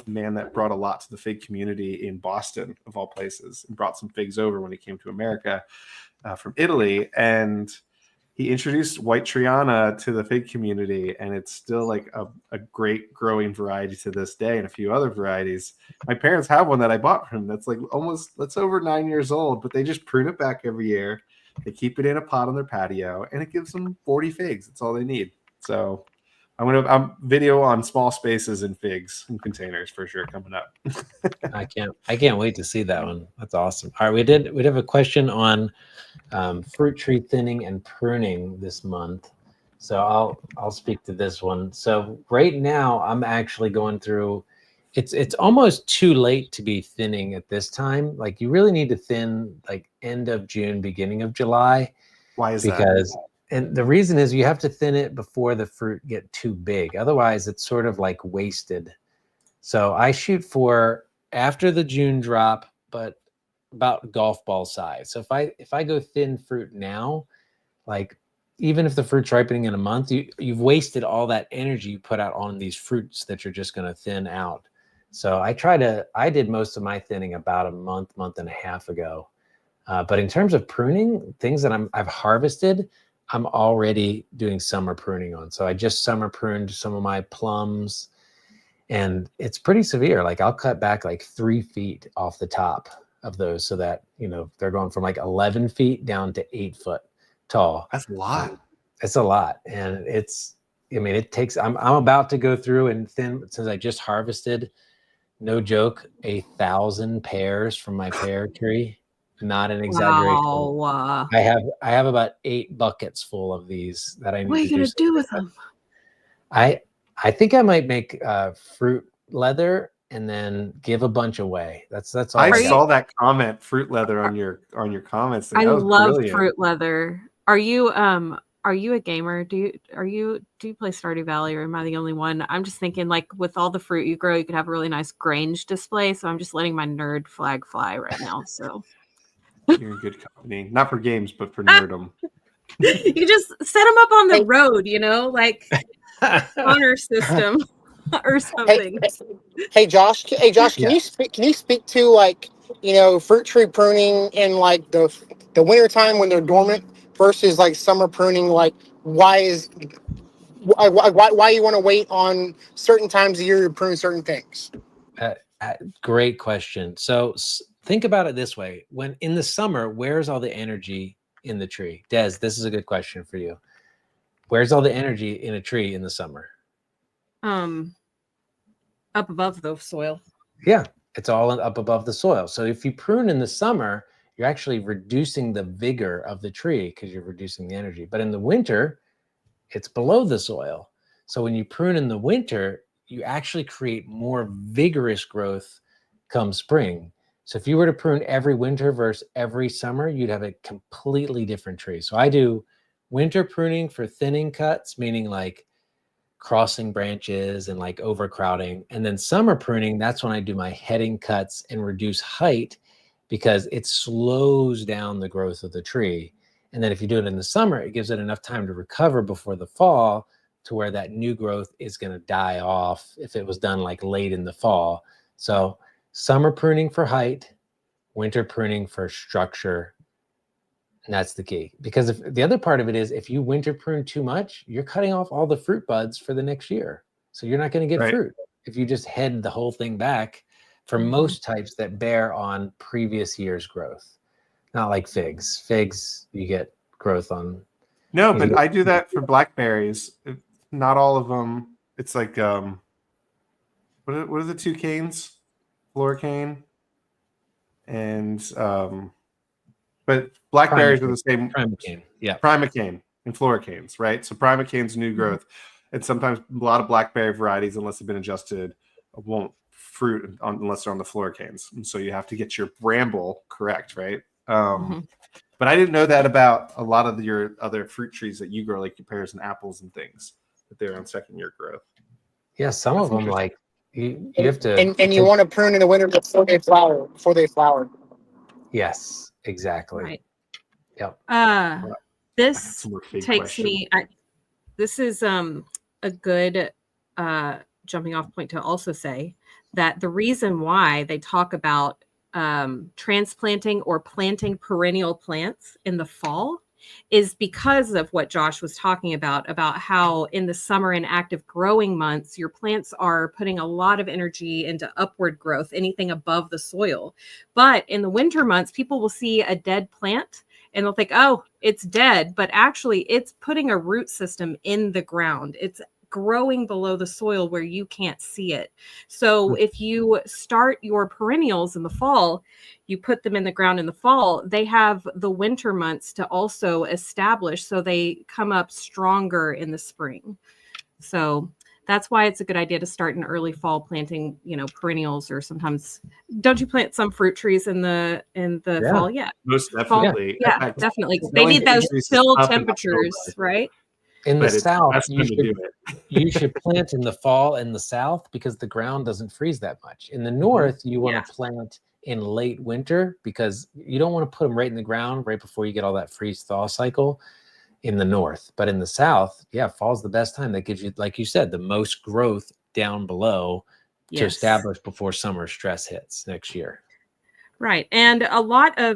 man that brought a lot to the fig community in Boston, of all places, and brought some figs over when he came to America from Italy. And he introduced White Triana to the fig community, and it's still like a great growing variety to this day, and a few other varieties. My parents have one that I bought from him that's over 9 years old, but they just prune it back every year. They keep it in a pot on their patio, and it gives them 40 figs. That's all they need. So I'm video on small spaces and figs and containers for sure coming up.
I can't wait to see that one. That's awesome. All right, we have a question on fruit tree thinning and pruning this month. So I'll speak to this one. So right now I'm actually going through. It's almost too late to be thinning at this time. Like you really need to thin like end of June, beginning of July.
Why is that?
And the reason is you have to thin it before the fruit get too big. Otherwise, it's sort of like wasted. So I shoot for after the June drop, but about golf ball size. So if I go thin fruit now, like even if the fruit's ripening in a month, you've wasted all that energy you put out on these fruits that you're just going to thin out. So I did most of my thinning about a month and a half ago. But in terms of pruning, things that I've harvested, I'm already doing summer pruning on. So I just summer pruned some of my plums, and it's pretty severe. Like I'll cut back like 3 feet off the top of those so that, they're going from like 11 feet down to 8 foot tall.
That's a lot.
It's a lot. And it takes, I'm about to go through and thin, since I just harvested no joke, 1,000 pears from my pear tree. Not an exaggeration.
Wow.
I have about 8 buckets full of these that I need
What are
to
you gonna do with
something
them?
I think I might make fruit leather and then give a bunch away. That's all
I
I
saw
got.
that comment, fruit leather, on your comments thing.
I
That was
love
brilliant.
fruit leather. Are you a gamer? Do you play Stardew Valley, or am I the only one? I'm just thinking, like, with all the fruit you grow, you could have a really nice Grange display. So I'm just letting my nerd flag fly right now. So
You're in good company. Not for games, but for nerdom.
you just set them up on the
Hey.
road, like honor system or something.
Hey Josh, can
Yeah.
you speak to, like, fruit tree pruning in, like, the winter time when they're dormant versus, like, summer pruning? Like, why you want to wait on certain times of year to prune certain things?
Great question. So think about it this way. When in the summer, where's all the energy in the tree? Des, this is a good question for you. Where's all the energy in a tree in the summer?
Up above the soil.
Yeah, it's all up above the soil. So if you prune in the summer, you're actually reducing the vigor of the tree because you're reducing the energy. But in the winter, it's below the soil. So when you prune in the winter, you actually create more vigorous growth come spring. So if you were to prune every winter versus every summer, you'd have a completely different tree. So I do winter pruning for thinning cuts, meaning like crossing branches and like overcrowding. And then summer pruning, that's when I do my heading cuts and reduce height because it slows down the growth of the tree. And then if you do it in the summer, it gives it enough time to recover before the fall to where that new growth is going to die off if it was done like late in the fall. So summer pruning for height, winter pruning for structure. And that's the key. Because if the other part of it is if you winter prune too much, you're cutting off all the fruit buds for the next year. So you're not going to get fruit if you just head the whole thing back for most types that bear on previous year's growth. Not like figs. Figs, you get growth on.
No, but I do that for blackberries. Not all of them. It's like what are the two canes? Floricane and but blackberries are the same.
Primocane, yeah.
Primocane and floricanes, right? So primocane's new growth, and sometimes a lot of blackberry varieties, unless they've been adjusted, won't fruit unless they're on the floricanes, and so you have to get your bramble correct, right? But I didn't know that about a lot of your other fruit trees that you grow, like your pears and apples and things, that they're on second year growth.
Yeah, some of them, like you have to,
and you want to prune in the winter before they flower.
Yes, exactly.
Right.
Yep.
This takes me. This is a good jumping off point to also say that the reason why they talk about transplanting or planting perennial plants in the fall is because of what Josh was talking about how in the summer and active growing months, your plants are putting a lot of energy into upward growth, anything above the soil. But in the winter months, people will see a dead plant and they'll think, oh, it's dead. But actually, it's putting a root system in the ground. It's growing below the soil where you can't see it. So if you start your perennials in the fall, you put them in the ground in the fall, they have the winter months to also establish, so they come up stronger in the spring. So that's why it's a good idea to start in early fall planting, perennials, or sometimes don't you plant some fruit trees in the fall? Yeah.
Most definitely.
Fall, yeah, definitely. They need those chill temperatures, right?
In the South, you should plant in the fall in the South because the ground doesn't freeze that much. In the North, you want to plant in late winter because you don't want to put them right in the ground right before you get all that freeze-thaw cycle in the North. But in the South, fall's the best time. That gives you, like you said, the most growth down below to establish before summer stress hits next year.
Right. And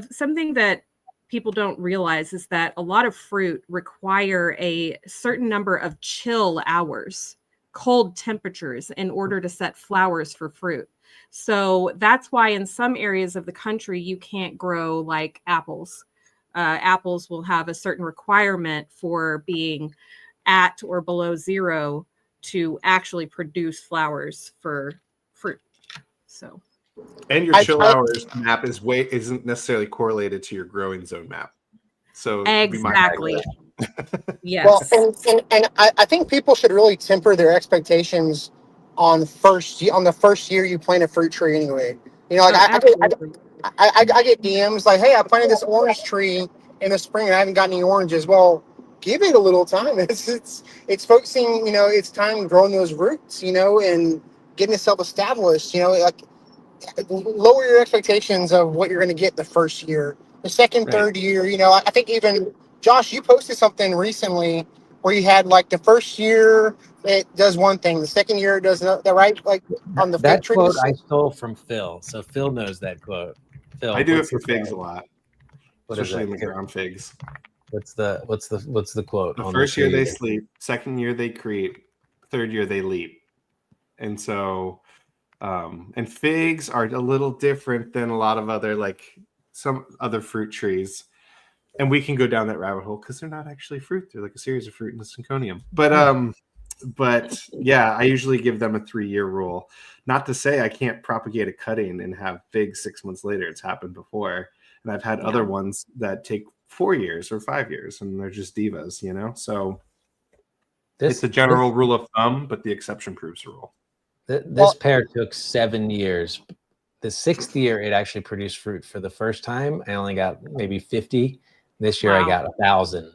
something that people don't realize is that a lot of fruit require a certain number of chill hours, cold temperatures, in order to set flowers for fruit. So that's why in some areas of the country, you can't grow like apples. Apples will have a certain requirement for being at or below 0 to actually produce flowers for fruit. So
And your chill hours map isn't necessarily correlated to your growing zone map. So
exactly. Yes.
Well, and I think people should really temper their expectations on the first year you plant a fruit tree anyway. You know, like I get DMs like, hey, I planted this orange tree in the spring and I haven't got any oranges. Well, give it a little time. It's focusing, you know, it's time growing those roots, you know, and getting itself established, you know, like lower your expectations of what you're going to get the first year. The second, third year, you know, I think even Josh, you posted something recently where you had like the first year it does one thing, the second year it does the right, like on the fig
That quote
trees.
I stole from Phil, so Phil knows that quote. Phil,
I do it for figs a lot, especially in the ground figs.
What's the quote?
The first year they sleep, second year they creep, third year they leap, and so. And figs are a little different than a lot of other, like some other fruit trees. And we can go down that rabbit hole because they're not actually fruit. They're like a series of fruit in the synconium. But yeah, I usually give them a 3-year rule. Not to say I can't propagate a cutting and have figs 6 months later. It's happened before. And I've had other ones that take 4 years or 5 years and they're just divas, you know? So it's a general rule of thumb, but the exception proves the rule.
This pear took 7 years. The 6th year, it actually produced fruit for the first time. I only got maybe 50. This year, I got 1,000.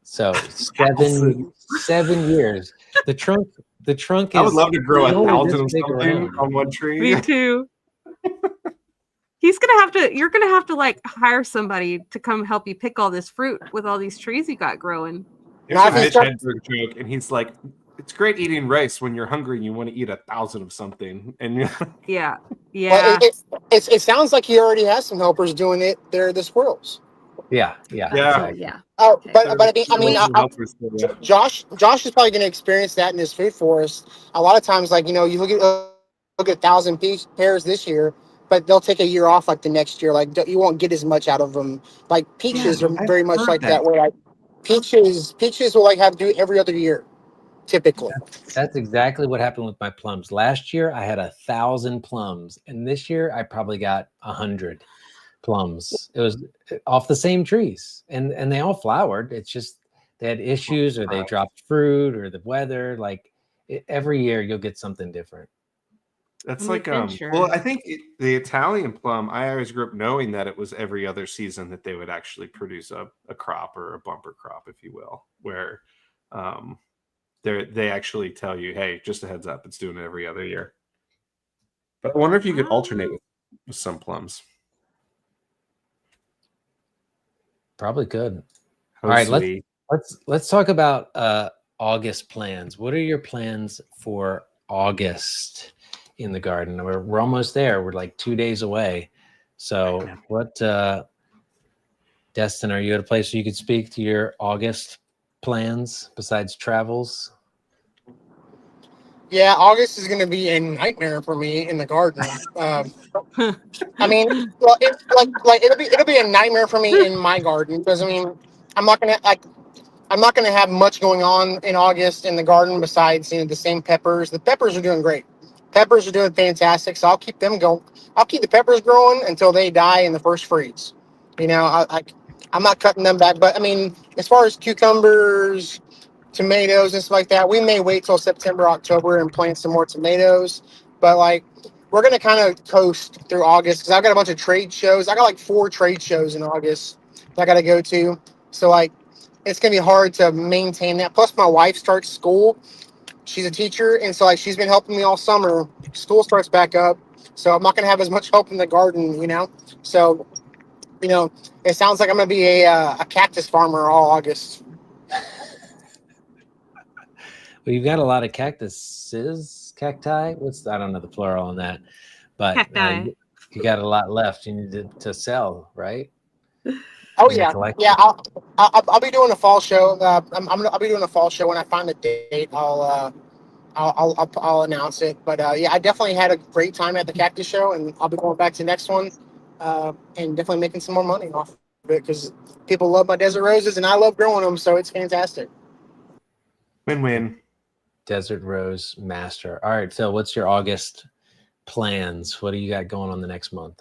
So 7 years. The trunk is.
I would love to grow 1,000 of something on one tree.
Me too. You're gonna have to like hire somebody to come help you pick all this fruit with all these trees you got growing.
Here's a Mitch Hedberg joke, and he's like, it's great eating rice when you're hungry and you want to eat 1,000 of something. And you're like,
yeah.
Well, it sounds like he already has some helpers doing it. They're the squirrels.
Yeah.
Oh, but I mean, Josh is probably going to experience that in his food forest. A lot of times, like, you know, you look at 1,000 pears this year, but they'll take a year off like the next year. Like you won't get as much out of them. Like peaches are very much like that. Where like peaches will like have to do every other year. Typically,
that's exactly what happened with my plums. Last year I had 1,000 plums, and this year I probably got 100 plums. It was off the same trees, and they all flowered. It's just they had issues, or they dropped fruit, or the weather. Like every year you'll get something different.
That's like well, I think the Italian plum, I always grew up knowing that it was every other season that they would actually produce a crop or a bumper crop, if you will, where they actually tell you, hey, just a heads up, it's doing it every other year. But I wonder if you could alternate with some plums.
Probably could. All right, let's talk about August plans. What are your plans for August in the garden? We're almost there. We're like 2 days away. So what, Destin, are you at a place where you could speak to your August plans besides travels?
Yeah, August is going to be a nightmare for me in the garden. I mean, well, it's like it'll be a nightmare for me in my garden because I mean, I'm not gonna have much going on in August in the garden besides, you know, the same peppers. The peppers are doing great. Peppers are doing fantastic, so I'll keep them going. I'll keep the peppers growing until they die in the first freeze. You know, I'm not cutting them back. But I mean, as far as cucumbers, tomatoes and stuff like that, we may wait till September, October and plant some more tomatoes. But like, we're gonna kind of coast through August because I've got a bunch of trade shows. I got like 4 trade shows in August that I got to go to. So like, it's gonna be hard to maintain that. Plus, my wife starts school. She's a teacher, and so like she's been helping me all summer. School starts back up, so I'm not gonna have as much help in the garden, you know. So, you know, it sounds like I'm gonna be a cactus farmer all August.
Well, you've got a lot of cacti. I don't know the plural on that, but you got a lot left. You need to sell, right?
Oh yeah. I'll be doing a fall show. I'll be doing a fall show when I find a date. I'll announce it. But yeah, I definitely had a great time at the cactus show, and I'll be going back to the next one, and definitely making some more money off of it because people love my desert roses, and I love growing them, so it's fantastic.
Win-win.
Desert Rose Master. All right, Phil, what's your August plans? What do you got going on the next month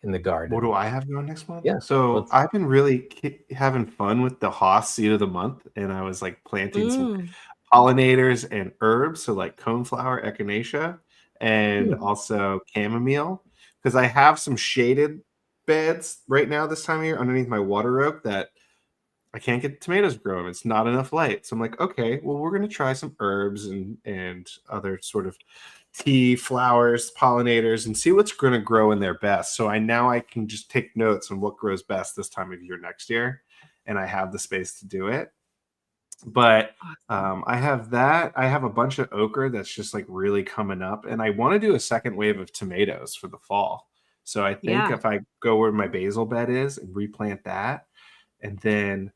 in the garden?
What do I have going next month?
Yeah.
So I've been really having fun with the Haas seed of the month, and I was like planting some pollinators and herbs, so like coneflower, echinacea, and also chamomile, because I have some shaded beds right now this time of year underneath my water oak that I can't get tomatoes growing. It's not enough light. So I'm like, okay, well, we're going to try some herbs and other sort of tea, flowers, pollinators, and see what's going to grow in there best. So I can just take notes on what grows best this time of year next year, and I have the space to do it. But I have that. I have a bunch of okra that's just like really coming up, and I want to do a second wave of tomatoes for the fall. So I think if I go where my basil bed is and replant that, and then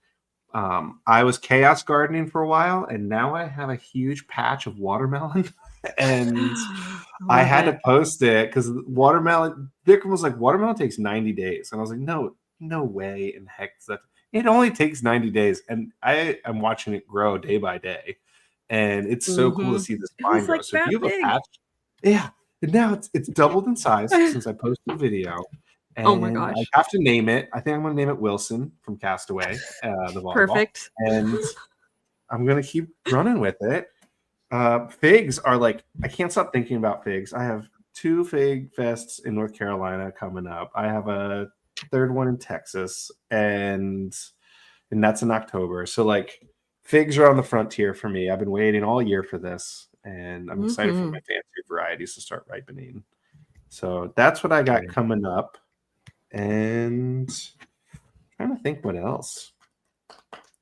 I was chaos gardening for a while, and now I have a huge patch of watermelon. And I had to post it because watermelon, Vikram was like, watermelon takes 90 days. And I was like, no way in heck that it only takes 90 days. And I am watching it grow day by day. And it's so cool to see this vine grow. So if you have a patch, and now it's doubled in size since I posted the video. And
oh my gosh!
I have to name it. I think I'm going to name it Wilson from Castaway, the volleyball.
Perfect.
And I'm going to keep running with it. Figs are like, I can't stop thinking about figs. I have 2 fig fests in North Carolina coming up. I have a 3rd one in Texas, and that's in October. So like, figs are on the frontier for me. I've been waiting all year for this, and I'm excited for my fancy varieties to start ripening. So that's what I got coming up. And I'm trying to think what else.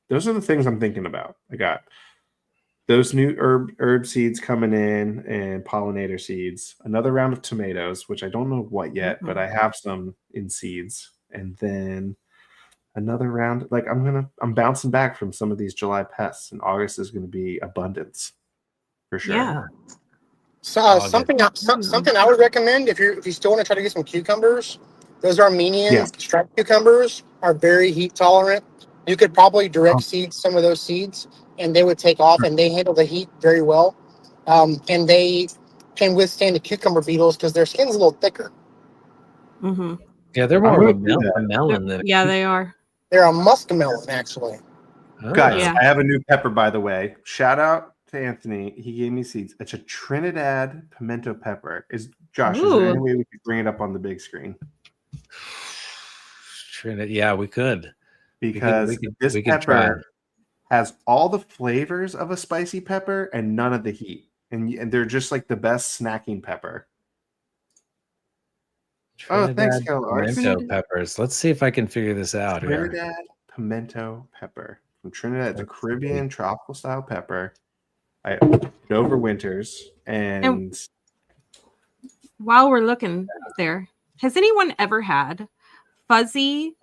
Those are the things I'm thinking about. I got those new herb seeds coming in and pollinator seeds. Another round of tomatoes, which I don't know what yet, but I have some in seeds. And then another round. Like I'm bouncing back from some of these July pests, and August is going to be abundance for sure.
Yeah.
So something I would recommend if you still want to try to get some cucumbers. Those Armenian striped cucumbers are very heat tolerant. You could probably direct seed some of those seeds, and they would take off, and they handle the heat very well. And they can withstand the cucumber beetles because their skin's a little thicker.
Yeah, they're more of a melon than
they are.
They're a muskmelon, actually.
Guys, I have a new pepper, by the way. Shout out to Anthony. He gave me seeds. It's a Trinidad pimento pepper. Josh, is there any way we could bring it up on the big screen?
Yeah, we could.
Because this pepper has all the flavors of a spicy pepper and none of the heat. And they're just like the best snacking pepper.
Trinidad thanks, pimento peppers. Let's see if I can figure this out.
Trinidad pimento pepper from Trinidad. It's a Caribbean tropical style pepper. I overwinters. And
while we're looking there, has anyone ever had fuzzy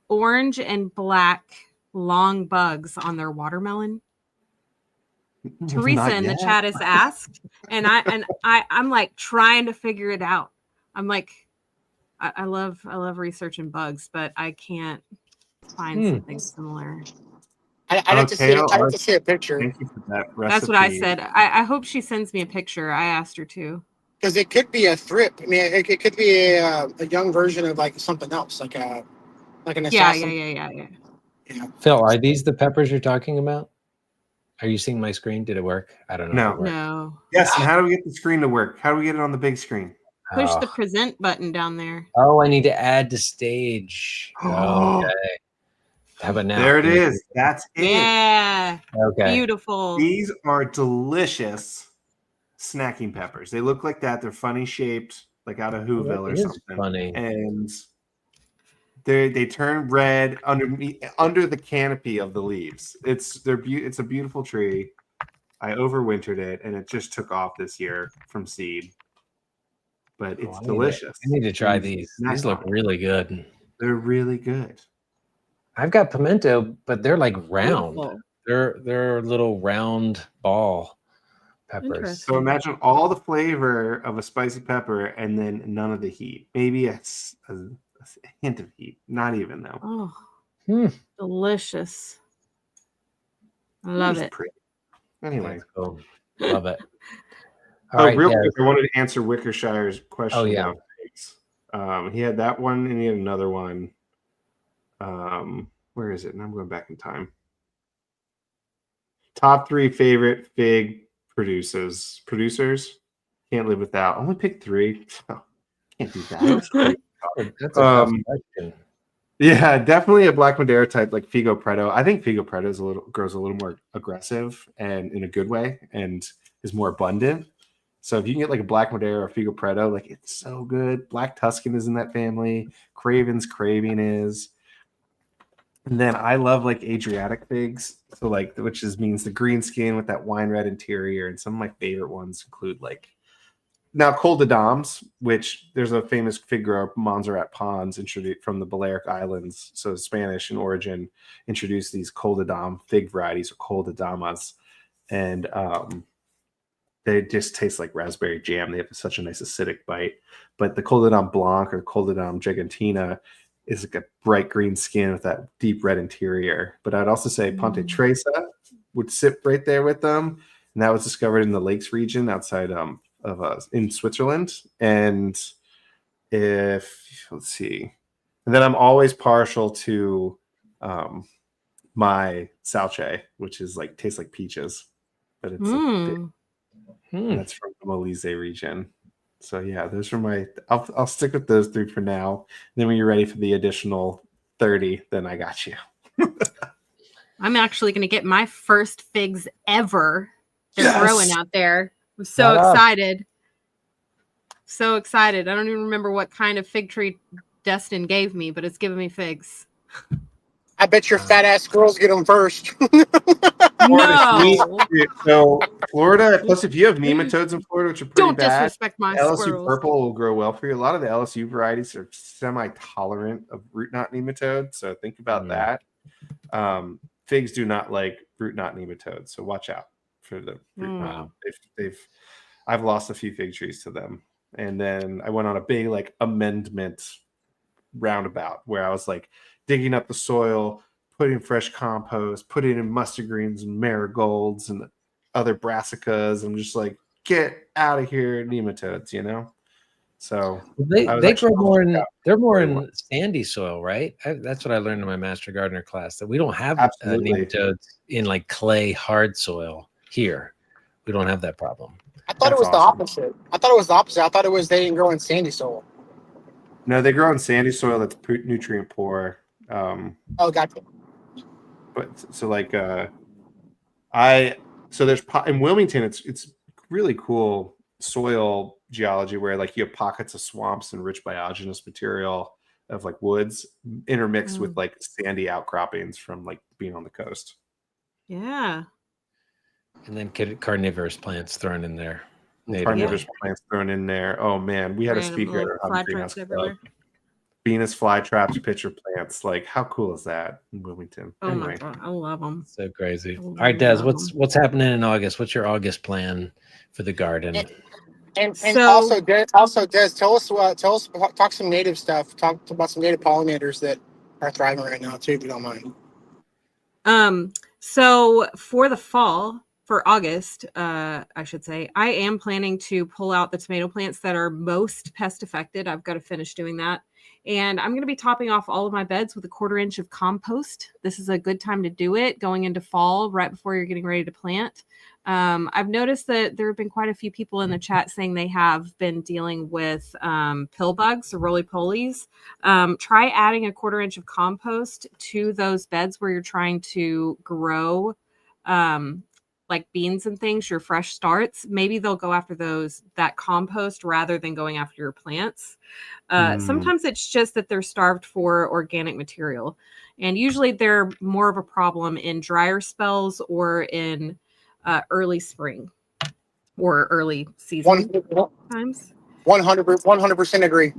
orange and black long bugs on their watermelon? Teresa in the chat has asked, and I'm like trying to figure it out. I'm like, I love researching bugs, but I can't find something similar.
I'd have to see a picture.
Thank you for that recipe.
That's what I said. I hope she sends me a picture. I asked her to.
Because it could be a thrip. I mean, it could be a young version of like something else, like an assassin.
Yeah.
Phil, are these the peppers you're talking about? Are you seeing my screen? Did it work? I don't know.
No.
Yes, and how do we get the screen to work? How do we get it on the big screen?
Push the present button down there.
Oh, I need to add to stage. Okay. How about now?
There it is. That's it.
Yeah.
Okay.
Beautiful.
These are delicious snacking peppers. They look like that. They're funny shaped, like out of Whoville or something.
Funny.
And they turn red under the canopy of the leaves. It's a beautiful tree. I overwintered it, and it just took off this year from seed. But it's delicious.
I need to try these. These look really good.
They're really good.
I've got pimento, but they're like round. Beautiful. They're a little round ball peppers.
So imagine all the flavor of a spicy pepper and then none of the heat. Maybe a hint of heat. Not even though.
Oh, delicious. I love it.
Pretty. Anyway,
cool. Love it.
Real quick, I wanted to answer Wickershire's question about figs. He had that one, and he had another one. Where is it? And I'm going back in time. Top 3 favorite fig producers. Can't live without. Only pick 3. Oh, can't do that.
That's a tough question.
Yeah, definitely a Black Madeira type like Figo Preto. I think Figo Preto grows a little more aggressive and in a good way and is more abundant. So if you can get like a Black Madeira or Figo Preto, like it's so good. Black Tuscan is in that family. Craven's Craving is. And then I love like Adriatic figs. So like, means the green skin with that wine red interior. And some of my favorite ones include like, now, Col de Dames, which there's a famous fig grower, Montserrat Pons, introduced from the Balearic Islands, so Spanish in origin, introduced these Col de Dame fig varieties, or Col de Damas, and they just taste like raspberry jam. They have such a nice acidic bite. But the Col de Dame Blanc or Col de Dame Gigantina is like a bright green skin with that deep red interior. But I'd also say Ponte Tresa would sit right there with them, and that was discovered in the Lakes region outside in Switzerland. And let's see, and then I'm always partial to my Salche, which is like tastes like peaches, but it's that's from the Molise region. So yeah, those are my. I'll stick with those 3 for now. And then when you're ready for the additional 30, then I got you.
I'm actually going to get my first figs ever. They're growing out there. I'm so excited. So excited. I don't even remember what kind of fig tree Destin gave me, but it's giving me figs.
I bet your fat ass squirrels get them first.
No.
So Florida, plus if you have nematodes in Florida, which are pretty bad,
disrespect my
LSU
squirrels.
purple will grow well for you. A lot of the LSU varieties are semi-tolerant of root knot nematodes, so think about that. Figs do not like root knot nematodes, so watch out for the root knot. I've lost a few fig trees to them. And then I went on a big like amendment roundabout where I was like digging up the soil, putting fresh compost, putting in mustard greens and marigolds and other brassicas. I'm just like, get out of here, nematodes, you know? So
they grow more they're more in sandy soil, right? That's what I learned in my master gardener class, that we don't have nematodes in like clay hard soil here. We don't have that problem.
I thought it was the opposite. I thought it was they didn't grow in sandy soil.
No, they grow in sandy soil that's nutrient poor.
Gotcha.
But so like there's in Wilmington, it's really cool soil geology where like you have pockets of swamps and rich biogenous material of like woods intermixed with like sandy outcroppings from like being on the coast.
Yeah.
And then carnivorous plants thrown in there.
Plants thrown in there. Oh man, we had a speaker on Greenhouse Club. Venus flytraps, pitcher plants. Like, how cool is that in Wilmington?
Oh my god, I love them.
So crazy. All right, Des, what's happening in August? What's your August plan for the garden?
And also, Des, tell us, talk some native stuff. Talk about some native pollinators that are thriving right now too, if you don't mind.
So for the fall, for August, I should say, I am planning to pull out the tomato plants that are most pest affected. I've got to finish doing that. And I'm going to be topping off all of my beds with a 1/4 inch of compost. This is a good time to do it going into fall, right before you're getting ready to plant. I've noticed that there have been quite a few people in the chat saying they have been dealing with pill bugs or roly-polies. Try adding a 1/4 inch of compost to those beds where you're trying to grow like beans and things, your fresh starts. Maybe they'll go after that compost rather than going after your plants. Sometimes it's just that they're starved for organic material. And usually they're more of a problem in drier spells or in early spring or early season times.
100% agree.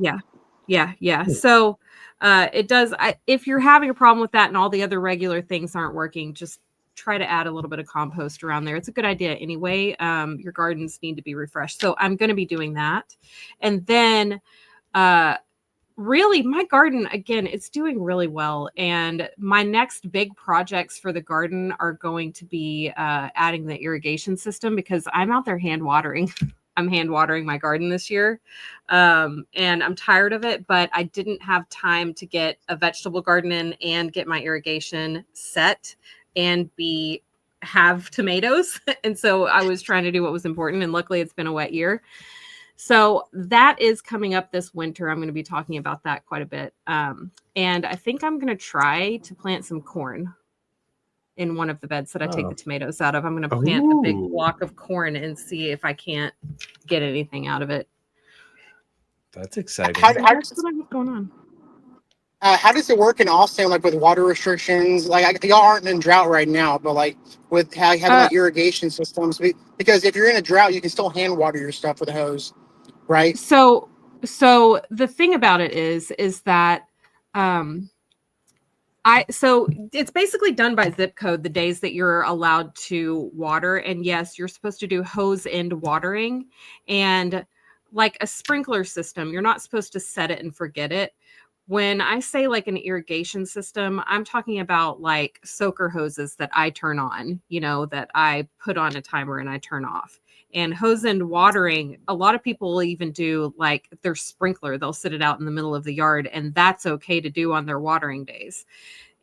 Yeah. So it does. If you're having a problem with that and all the other regular things aren't working, just try to add a little bit of compost around there. It's a good idea anyway. Your gardens need to be refreshed. So I'm going to be doing that. And then really my garden, again, it's doing really well. And my next big projects for the garden are going to be adding the irrigation system, because I'm out there hand watering I'm hand watering my garden this year. And I'm tired of it, but I didn't have time to get a vegetable garden in and get my irrigation set and have tomatoes. And so I was trying to do what was important. And luckily it's been a wet year. So that is coming up this winter. I'm going to be talking about that quite a bit. And I think I'm going to try to plant some corn in one of the beds that I take the tomatoes out of. I'm going to plant a big block of corn and see if I can't get anything out of it.
That's exciting.
How
That's what I have going on.
How does it work in Austin, like with water restrictions? Like, y'all aren't in drought right now, but like with having like irrigation systems, because if you're in a drought, you can still hand water your stuff with a hose, right?
So the thing about it is that so it's basically done by zip code, the days that you're allowed to water. And yes, you're supposed to do hose end watering, and like a sprinkler system, you're not supposed to set it and forget it. When I say like an irrigation system, I'm talking about like soaker hoses that I turn on, that I put on a timer and I turn off. And hose end watering, a lot of people will even do like their sprinkler. They'll sit it out in the middle of the yard, and that's okay to do on their watering days.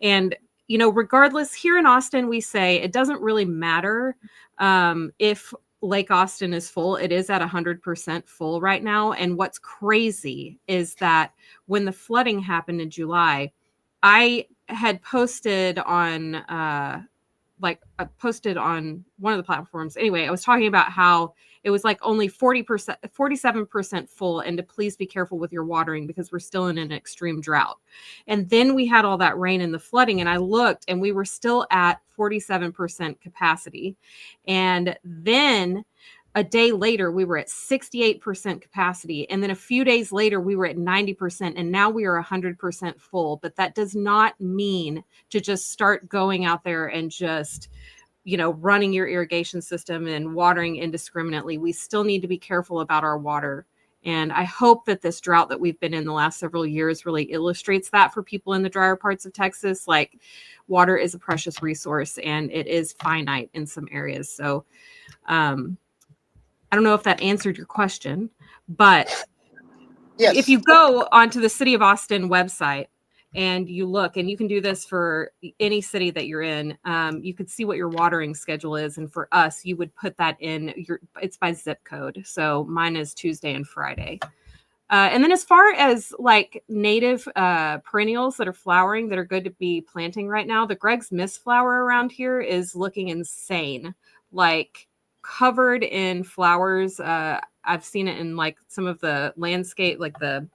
And, regardless, here in Austin, we say it doesn't really matter if Lake Austin is full. It is at 100% full right now. And what's crazy is that when the flooding happened in July, I had posted on posted on one of the platforms. Anyway, I was talking about how it was like only 47% full, and to please be careful with your watering because we're still in an extreme drought. And then we had all that rain and the flooding, and I looked and we were still at 47% capacity. And then a day later, we were at 68% capacity. And then a few days later, we were at 90%. And now we are 100% full. But that does not mean to just start going out there and just, running your irrigation system and watering indiscriminately. We still need to be careful about our water. And I hope that this drought that we've been in the last several years really illustrates that for people in the drier parts of Texas. Like, water is a precious resource and it is finite in some areas. So, I don't know if that answered your question, but
yes.
If you go onto the City of Austin website and you look, and you can do this for any city that you're in, you could see what your watering schedule is. And for us, you would put that in it's by zip code. So mine is Tuesday and Friday. And then as far as like native perennials that are flowering that are good to be planting right now, the Greg's Mist flower around here is looking insane. Like, covered in flowers. I've seen it in like some of the landscape, like the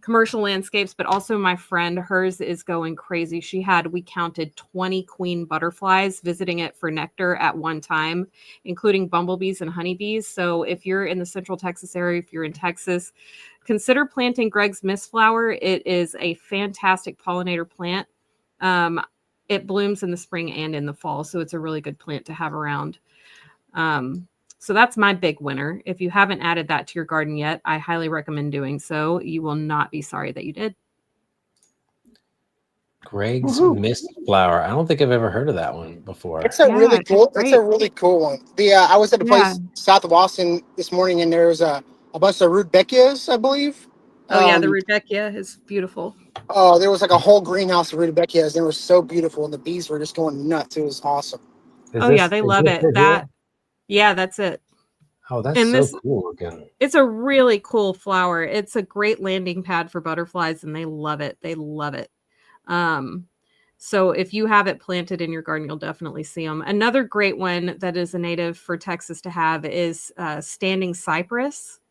commercial landscapes, but also my friend, hers is going crazy. We counted 20 queen butterflies visiting it for nectar at one time, including bumblebees and honeybees. So if you're in the Central Texas area, if you're in Texas, consider planting Greg's Mist flower. It is a fantastic pollinator plant. It blooms in the spring and in the fall. So it's a really good plant to have around. So that's my big winner. If you haven't added that to your garden yet, I highly recommend doing so. You will not be sorry that you did.
Greg's Mist flower. I don't think I've ever heard of that one before.
It's a really cool one. I was at a place south of Austin this morning, and there was a bunch of rudbeckias, I believe.
Oh yeah, the rudbeckia is beautiful.
Oh, there was like a whole greenhouse of rudbeckias, and it was so beautiful, and the bees were just going nuts. It was awesome.
Yeah, they love it. Yeah, that's it.
Oh, that's so cool again.
It's a really cool flower. It's a great landing pad for butterflies, and they love it. They love it. So if you have it planted in your garden, you'll definitely see them. Another great one that is a native for Texas to have is standing cypress.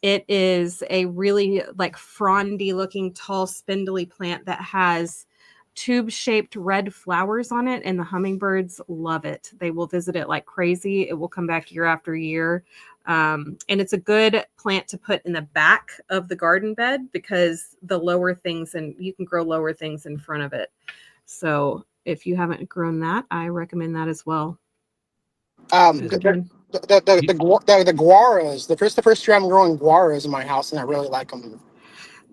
It is a really like frondy looking, tall, spindly plant that has tube-shaped red flowers on it, and the hummingbirds love it. They will visit it like crazy. It will come back year after year. And it's a good plant to put in the back of the garden bed because the lower things, and you can grow lower things in front of it. So if you haven't grown that, I recommend that as well.
The guaras. The first year I'm growing guaras in my house, and I really like them.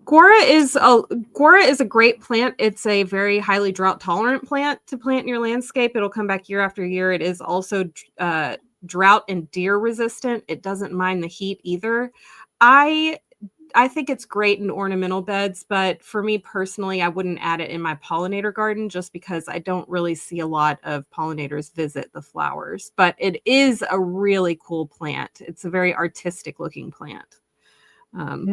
Guara is a great plant. It's a very highly drought tolerant plant to plant in your landscape. It'll come back year after year. It is also drought and deer resistant. It doesn't mind the heat either. I think it's great in ornamental beds, but for me personally, I wouldn't add it in my pollinator garden just because I don't really see a lot of pollinators visit the flowers. But it is a really cool plant. It's a very artistic looking plant.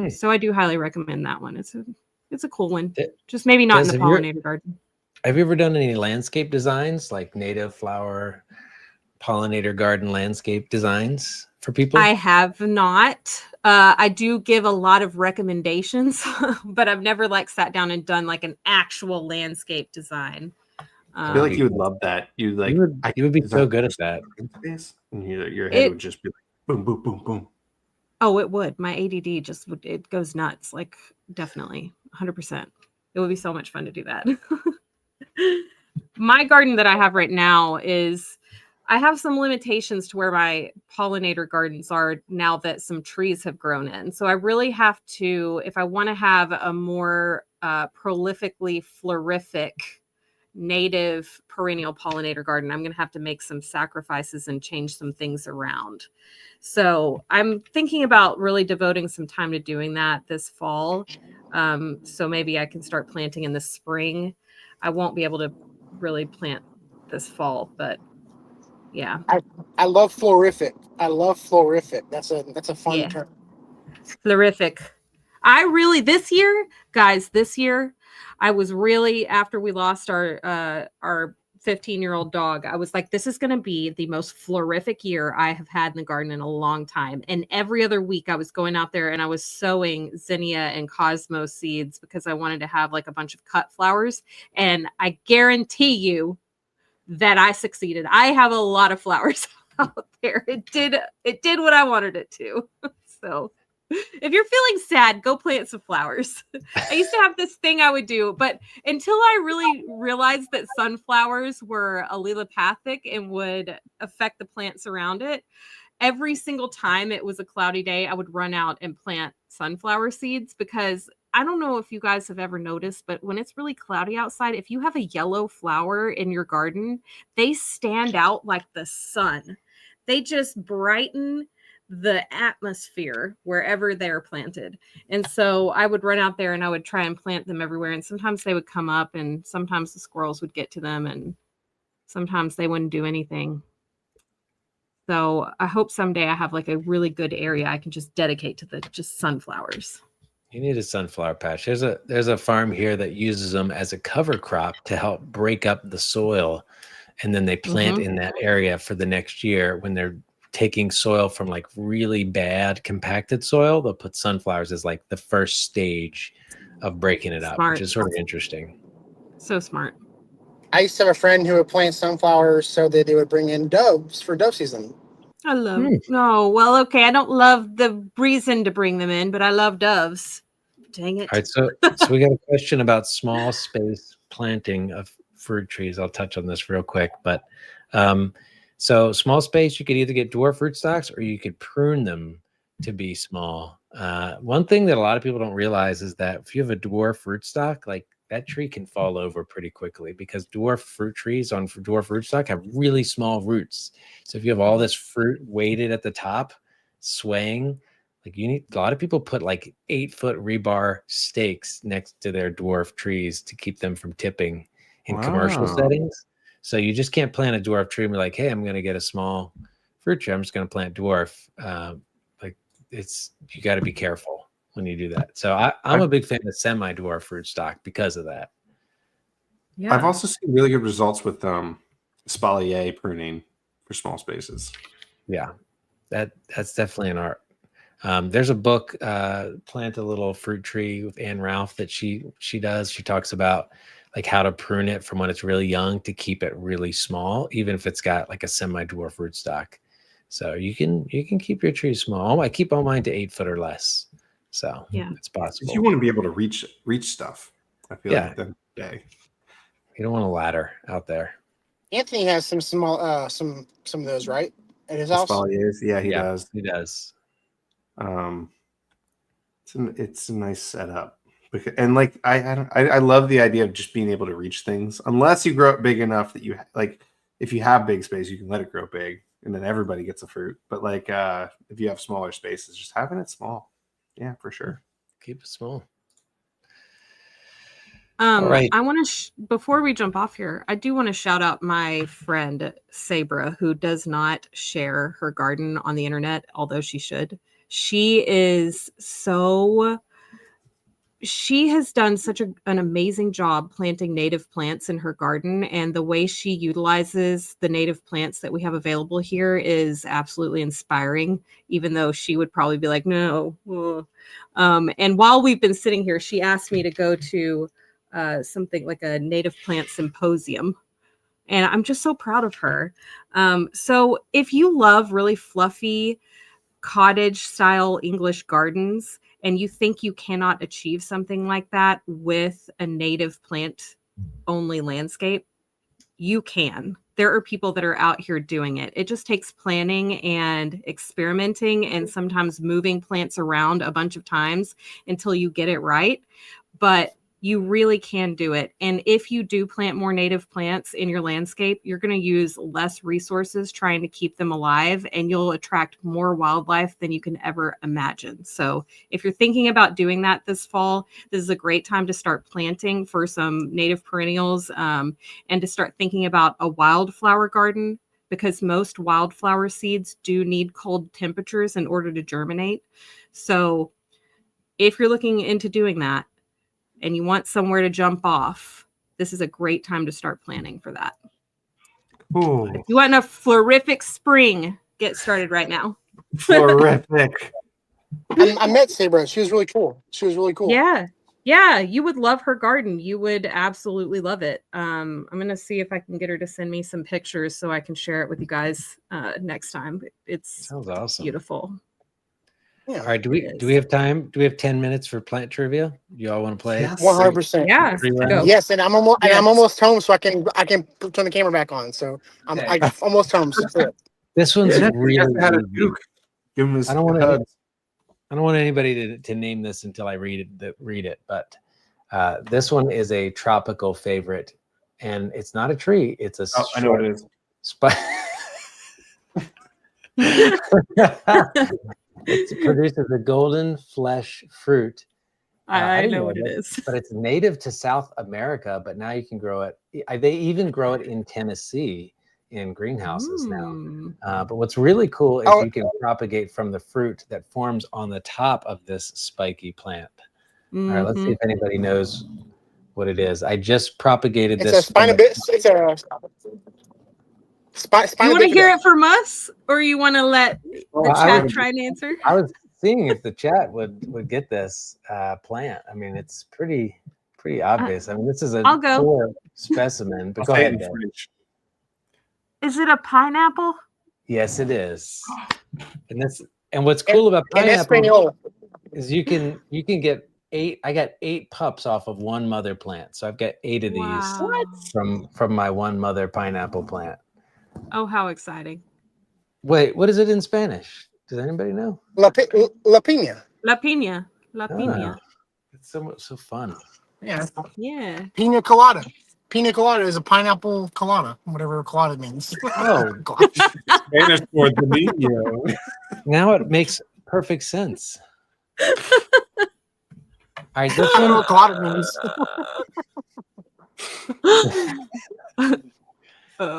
So I do highly recommend that one. It's a cool one. Just maybe not in the pollinator garden.
Have you ever done any landscape designs, like native flower pollinator garden landscape designs for people?
I have not. I do give a lot of recommendations, but I've never like sat down and done like an actual landscape design.
I feel like you would love that. You
would be so good at that.
And your head would just be like boom, boom, boom, boom.
Oh, it would. My ADD just would, it goes nuts. Like definitely 100%. It would be so much fun to do that. My garden that I have right now is, I have some limitations to where my pollinator gardens are now that some trees have grown in. So I really have to, if I want to have a more prolifically florific native perennial pollinator garden, I'm going to have to make some sacrifices and change some things around. So I'm thinking about really devoting some time to doing that this fall. So maybe I can start planting in the spring. I won't be able to really plant this fall, but yeah.
I love florific. I love florific. That's a fun term.
Florific. I really, this year, I was really, after we lost our 15-year-old dog, I was like, this is going to be the most florific year I have had in the garden in a long time. And every other week I was going out there and I was sowing zinnia and cosmos seeds because I wanted to have like a bunch of cut flowers. And I guarantee you that I succeeded. I have a lot of flowers out there. It did what I wanted it to. So if you're feeling sad, go plant some flowers. I used to have this thing I would do, but until I really realized that sunflowers were allelopathic and would affect the plants around it, every single time it was a cloudy day, I would run out and plant sunflower seeds, because I don't know if you guys have ever noticed, but when it's really cloudy outside, if you have a yellow flower in your garden, they stand out like the sun. They just brighten the atmosphere wherever they're planted. And so I would run out there and I would try and plant them everywhere. And sometimes they would come up and sometimes the squirrels would get to them and sometimes they wouldn't do anything. So I hope someday I have like a really good area I can just dedicate to the just sunflowers.
You need a sunflower patch. There's a farm here that uses them as a cover crop to help break up the soil. And then they plant in that area for the next year. When they're taking soil from like really bad compacted soil, they'll put sunflowers as like the first stage of breaking it up, which is sort of interesting.
So smart.
I used to have a friend who would plant sunflowers so that they would bring in doves for dove season.
I love No, well, okay. I don't love the reason to bring them in, but I love doves. Dang it.
All right, so we got a question about small space planting of fruit trees. I'll touch on this real quick, but so small space, you could either get dwarf rootstocks or you could prune them to be small. One thing that a lot of people don't realize is that if you have a dwarf rootstock, like that tree can fall over pretty quickly, because dwarf fruit trees on dwarf rootstock have really small roots. So if you have all this fruit weighted at the top, swaying, like a lot of people put like 8-foot rebar stakes next to their dwarf trees to keep them from tipping in commercial settings. So you just can't plant a dwarf tree and be like, hey, I'm going to get a small fruit tree. I'm just going to plant dwarf. You got to be careful when you do that. So I'm a big fan of semi-dwarf rootstock because of that.
Yeah. I've also seen really good results with espalier pruning for small spaces.
Yeah, that's definitely an art. There's a book, Plant a Little Fruit Tree, with Ann Ralph that she does. She talks about like how to prune it from when it's really young to keep it really small, even if it's got like a semi-dwarf rootstock. So you can keep your trees small. I keep all mine to 8 foot or less. So yeah, it's possible.
You want to be able to reach stuff. I feel like that day.
You don't want a ladder out there.
Anthony has some small some of those, right? At his house?
Yeah, he does.
He does.
It's a nice setup. And like I love the idea of just being able to reach things, unless you grow up big enough that you like, if you have big space, you can let it grow big. and then everybody gets a fruit. But like if you have smaller spaces, just having it small, yeah, for sure.
Keep it small.
All
right.
I want to before we jump off here, I do want to shout out my friend Sabra, who does not share her garden on the internet, although she should. She has done such an amazing job planting native plants in her garden, and the way she utilizes the native plants that we have available here is absolutely inspiring, even though she would probably be like, no. And while we've been sitting here, she asked me to go to something like a native plant symposium. And I'm just so proud of her. So if you love really fluffy cottage style English gardens and you think you cannot achieve something like that with a native plant only landscape, you can. There are people that are out here doing it. It just takes planning and experimenting and sometimes moving plants around a bunch of times until you get it right. But you really can do it. And if you do plant more native plants in your landscape, you're going to use less resources trying to keep them alive, and you'll attract more wildlife than you can ever imagine. So if you're thinking about doing that this fall, this is a great time to start planting for some native perennials, and to start thinking about a wildflower garden, because most wildflower seeds do need cold temperatures in order to germinate. So if you're looking into doing that, and you want somewhere to jump off, this is a great time to start planning for that.
Ooh.
If you want a florific spring, get started right now.
Florific.
I met Sabra. She was really cool.
Yeah, you would love her garden. You would absolutely love it. I'm gonna see if I can get her to send me some pictures so I can share it with you guys next time. It's
Sounds awesome.
beautiful.
Yeah.
All right, do we have time? Do we have 10 minutes for plant trivia? You all want to play?
Yes.
100%.
Yeah.
Go.
Yes, and I'm almost home, so I can turn the camera back on. So I'm almost home. So
This one's
He
really
has to have a
easy.
Duke. Give him his
I don't want
hugs.
anybody to name this until I read it. But this one is a tropical favorite, and it's not a tree. It's a
I know what it is.
It produces a golden flesh fruit.
I know what it is.
But it's native to South America, but now you can grow it. They even grow it in Tennessee in greenhouses now. But what's really cool is you can propagate from the fruit that forms on the top of this spiky plant. All right, let's see if anybody knows what it is. I just propagated this.
It's a
You want to hear it from us, or you want to let the chat try and answer?
I was seeing if the chat would get this plant. I mean, it's pretty obvious. I mean, this is a poor specimen. But go ahead, Dan.
Is it a pineapple?
Yes, it is. And what's cool about pineapple is you can get 8. I got 8 pups off of one mother plant, so I've got 8 of these from my one mother pineapple plant.
Oh, how exciting!
Wait, what is it in Spanish? Does anybody know?
La piña.
La piña. La piña.
It's so fun.
Yeah.
Yeah.
Pina colada. Pina colada is a pineapple colada, whatever colada means.
Oh,
Spanish for the niño.
Now it makes perfect sense. All right,
I don't know what colada means.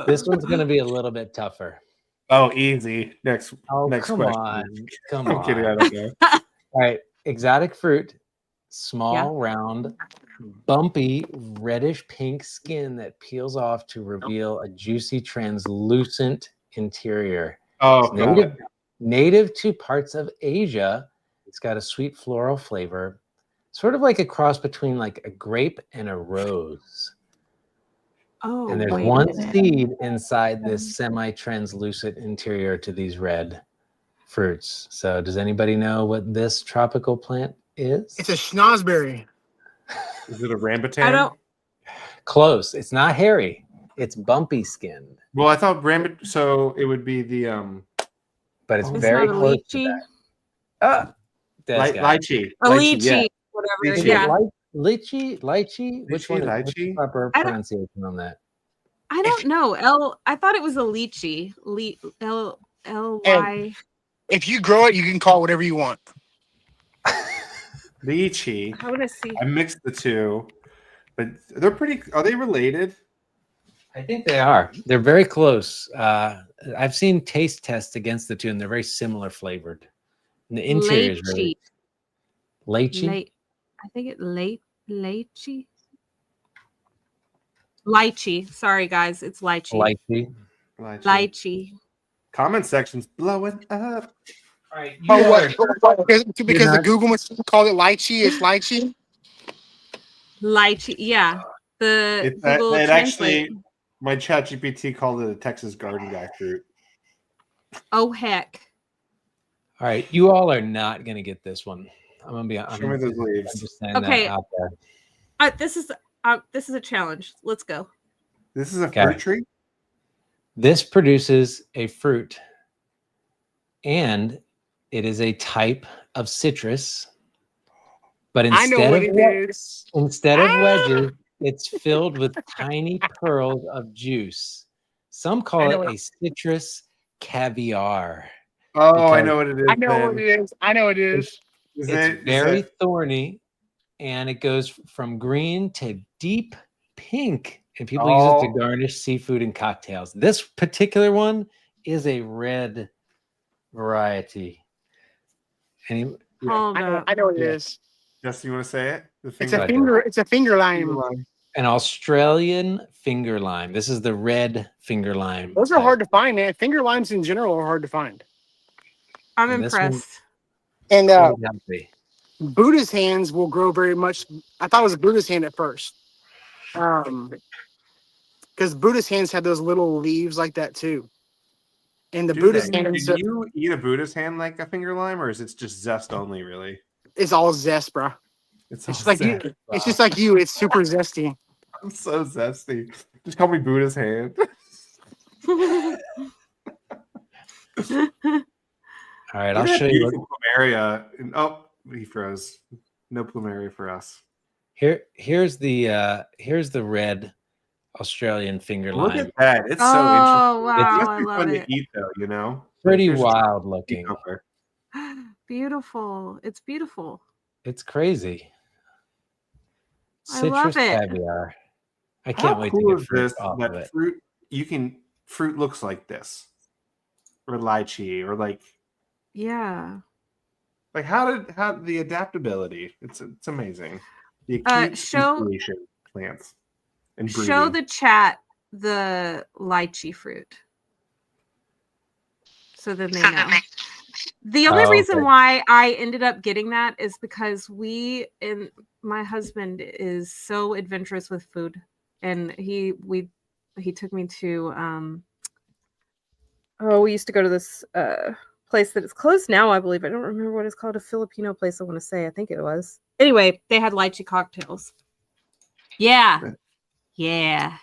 This one's going to be a little bit tougher.
Oh, easy. Next
come
question.
Come
I'm
on.
kidding. I don't know.
All right, exotic fruit, small, round, bumpy, reddish pink skin that peels off to reveal a juicy, translucent interior.
Oh,
native to parts of Asia. It's got a sweet floral flavor, sort of like a cross between like a grape and a rose.
Oh,
and there's one seed inside this semi-translucent interior to these red fruits. So does anybody know what this tropical plant is?
It's a schnozberry.
Is it a rambutan?
I don't.
Close. It's not hairy. It's bumpy skinned.
Well, I thought so it would be the
but it's very close to that.
lychee.
A lychee, whatever.
Lychee.
Yeah.
Lychee? Which one is
lychee?
the proper pronunciation on that?
I don't know. I thought it was a lychee. L-Y.
And if you grow it, you can call it whatever you want.
Lychee.
I want to see.
I mixed the two, but they're pretty. Are they related?
I think they are. They're very close. I've seen taste tests against the two, and they're very similar flavored. And the interior is really lychee.
I think it lychee. Lychee. Sorry, guys. It's lychee. Lychee.
Comment section's blowing up.
All right.
Because the Google machine called it lychee. It's lychee.
Lychee. Yeah. The Google
it
Translate.
actually, my ChatGPT called it a Texas garden guy fruit.
Oh heck.
All right. You all are not going to get this one. I'm going to be honest.
Show me those leaves.
I'm just saying
Okay.
that out there.
This is a challenge. Let's go.
This is a fruit tree?
This produces a fruit, and it is a type of citrus. But instead of wedges, it's filled with tiny pearls of juice. Some call it a citrus caviar.
Oh, I know what it is.
I know what it is.
It's very thorny, and it goes from green to deep pink. And people use it to garnish seafood and cocktails. This particular one is a red variety.
I know what it is.
Justin, you want to say it?
It's a finger lime.
An Australian finger lime. This is the red finger lime.
Those are hard to find, man. Finger limes in general are hard to find.
I'm impressed.
And Buddha's hands will grow very much. I thought it was a Buddha's hand at first. Because Buddha's hands have those little leaves like that too. And the Buddha's hands.
Do you eat a Buddha's hand like a finger lime, or is it just zest only, really?
It's all zest, bro. It's just like you. It's just like you. It's super zesty.
I'm so zesty. Just call me Buddha's hand.
All right, I'll show you.
Plumeria. Oh, he froze. No plumeria for us.
Here's the red Australian finger lime.
Look at that! It's so interesting.
Oh wow!
It's
I love
fun
it.
to eat, though. You know,
Pretty wild looking.
Beautiful. It's beautiful.
It's crazy.
I love it.
Caviar. I can't wait to get fruit off of it.
Fruit looks like this, or lychee, or like.
Yeah.
Like how the adaptability? It's amazing. The
show
plants and breeding.
Show the chat the lychee fruit, so then they know. The only reason why I ended up getting that is because my husband is so adventurous with food, and he took me to we used to go to this place that is closed now, I believe. I don't remember what it's called. A Filipino place, I want to say. I think it was. Anyway, they had lychee cocktails. Yeah. They're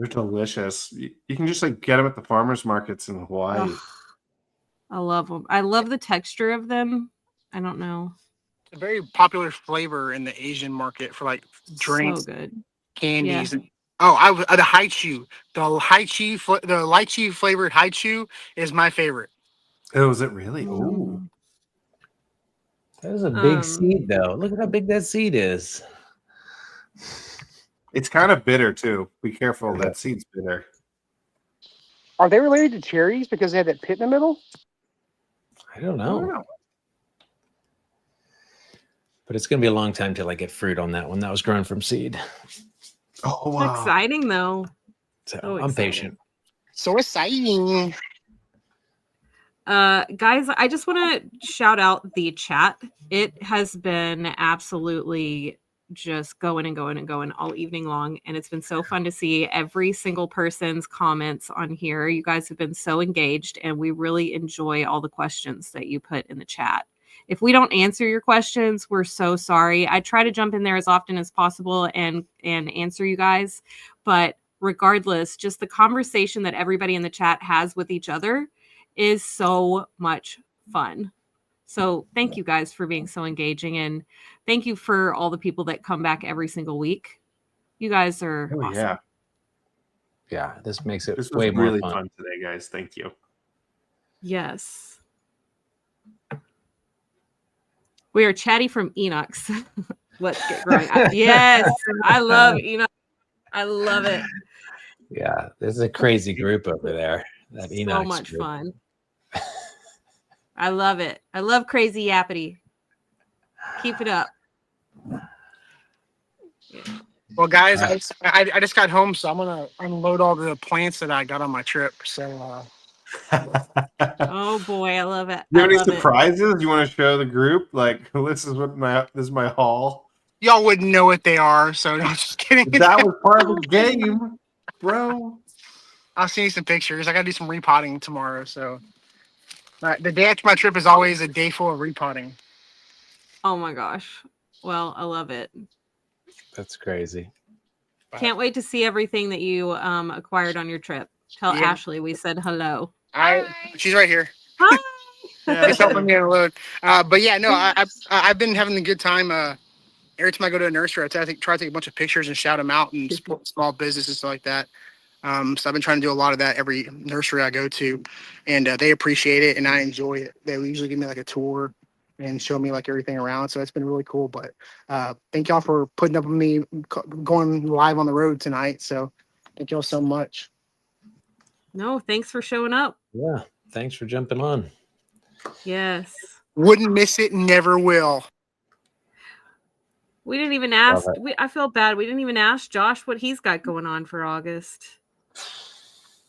delicious. You can just like get them at the farmers markets in Hawaii.
Ugh, I love them. I love the texture of them. I don't know.
It's a very popular flavor in the Asian market for like drinks,
so good.
Candies. Yeah. The haichu. The lychee flavored haichu is my favorite.
Oh, is it really? Oh,
that was a big seed, though. Look at how big that seed is.
It's kind of bitter too. Be careful, that seed's bitter.
Are they related to cherries because they had that pit in the middle?
I don't know. But it's going to be a long time till I get fruit on that one. That was grown from seed.
Oh, wow.
It's exciting, though.
So I'm patient.
So exciting.
Guys, I just want to shout out the chat. It has been absolutely just going and going and going all evening long, and it's been so fun to see every single person's comments on here. You guys have been so engaged, and we really enjoy all the questions that you put in the chat. If we don't answer your questions, we're so sorry. I try to jump in there as often as possible and answer you guys, but regardless, just the conversation that everybody in the chat has with each other is so much fun. So thank you guys for being so engaging, and thank you for all the people that come back every single week. You guys are awesome.
Yeah, this makes it
This was
way more
really
fun.
fun today, guys. Thank you.
Yes. We are chatty from Enoch's. Let's get growing up. Yes, I love Enoch. I love it.
Yeah, there's a crazy group over there. That
So
Enoch's
much
group.
fun. I love it. I love crazy yappity. Keep it up.
Well, guys, I just got home, so I'm gonna unload all the plants that I got on my trip. So
Oh boy, I love it.
You
I
have any
love it.
surprises you want to show the group? Like, this is my haul.
y'all wouldn't know what they are. So no, I'm just kidding.
That was part of the game, bro.
I'll send you some pictures. I gotta do some repotting tomorrow. So the day after my trip is always a day full of repotting.
Oh my gosh. Well, I love it.
That's crazy.
Can't wait to see everything that you acquired on your trip. Tell
Yeah.
Ashley we said hello.
She's right here.
Hi.
She's helping me unload. But yeah, no, I've been having a good time. Every time I go to a nursery, try to take a bunch of pictures and shout them out and support small businesses and stuff like that. So I've been trying to do a lot of that every nursery I go to, and they appreciate it and I enjoy it. They usually give me like a tour and show me like everything around. So it's been really cool. But thank y'all for putting up with me going live on the road tonight. So thank y'all so much.
No, thanks for showing up.
Yeah, thanks for jumping on.
Yes.
Wouldn't miss it, never will.
We didn't even ask.
Love
I feel bad. We didn't even ask Josh what he's got going on for August.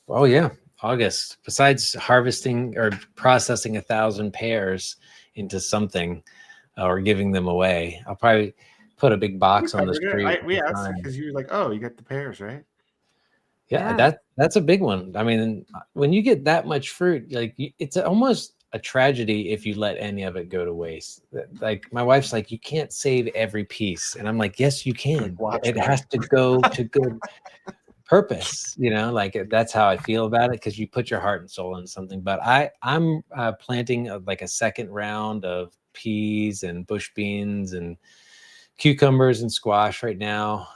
Oh yeah, August. Besides harvesting or processing 1,000 pears into something or giving them away, I'll probably put a big box on the street.
We asked because you were like, "Oh, you got the pears, right?"
Yeah, that's a big one. I mean, when you get that much fruit, like it's almost a tragedy if you let any of it go to waste. Like my wife's like, you can't save every piece, and I'm like, yes, you can. It has to go to good purpose. Like that's how I feel about it because you put your heart and soul into something. But I'm planting like a second round of peas and bush beans and cucumbers and squash right now.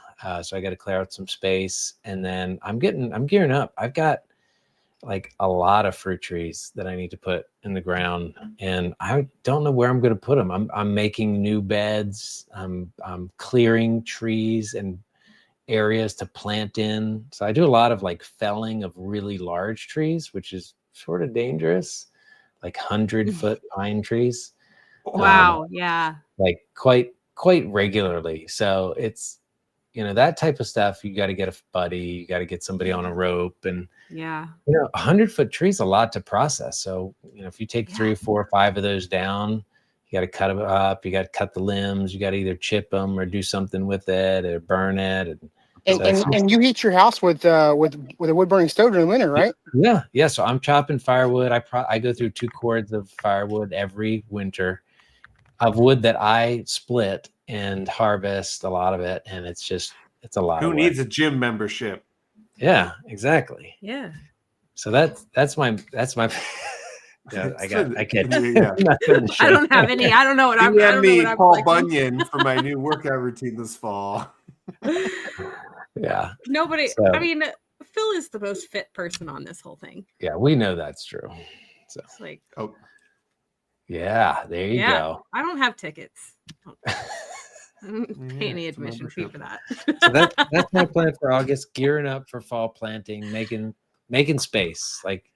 So I got to clear out some space, and then I'm gearing up. I've got like a lot of fruit trees that I need to put in the ground, and I don't know where I'm going to put them. I'm making new beds. I'm clearing trees and areas to plant in. So I do a lot of like felling of really large trees, which is sort of dangerous, like 100-foot pine trees.
Wow. Yeah.
Like quite regularly. So it's, that type of stuff, you got to get a buddy, you got to get somebody on a rope, and 100-foot tree is a lot to process. So, if you take 3 or 4 or 5 of those down, you got to cut them up, you got to cut the limbs, you got to either chip them or do something with it or burn it.
And you heat your house with a wood burning stove during winter, right?
Yeah. So I'm chopping firewood. I go through 2 cords of firewood every winter of wood that I split and harvest a lot of it, and it's a lot.
Who needs a gym membership?
Yeah, exactly.
Yeah.
So that's my yeah, I can't.
Yeah.
I don't have any. I don't know what I'm.
You
I
had
don't
me
know what
Paul
I'm
Bunyan for my new workout routine this fall.
Yeah.
Nobody.
So,
I mean, Phil is the most fit person on this whole thing.
Yeah, we know that's true. So
it's like,
yeah, there you go.
I don't have tickets. I don't pay any admission fee for that.
So that's my plan for August. Gearing up for fall planting, making space. Like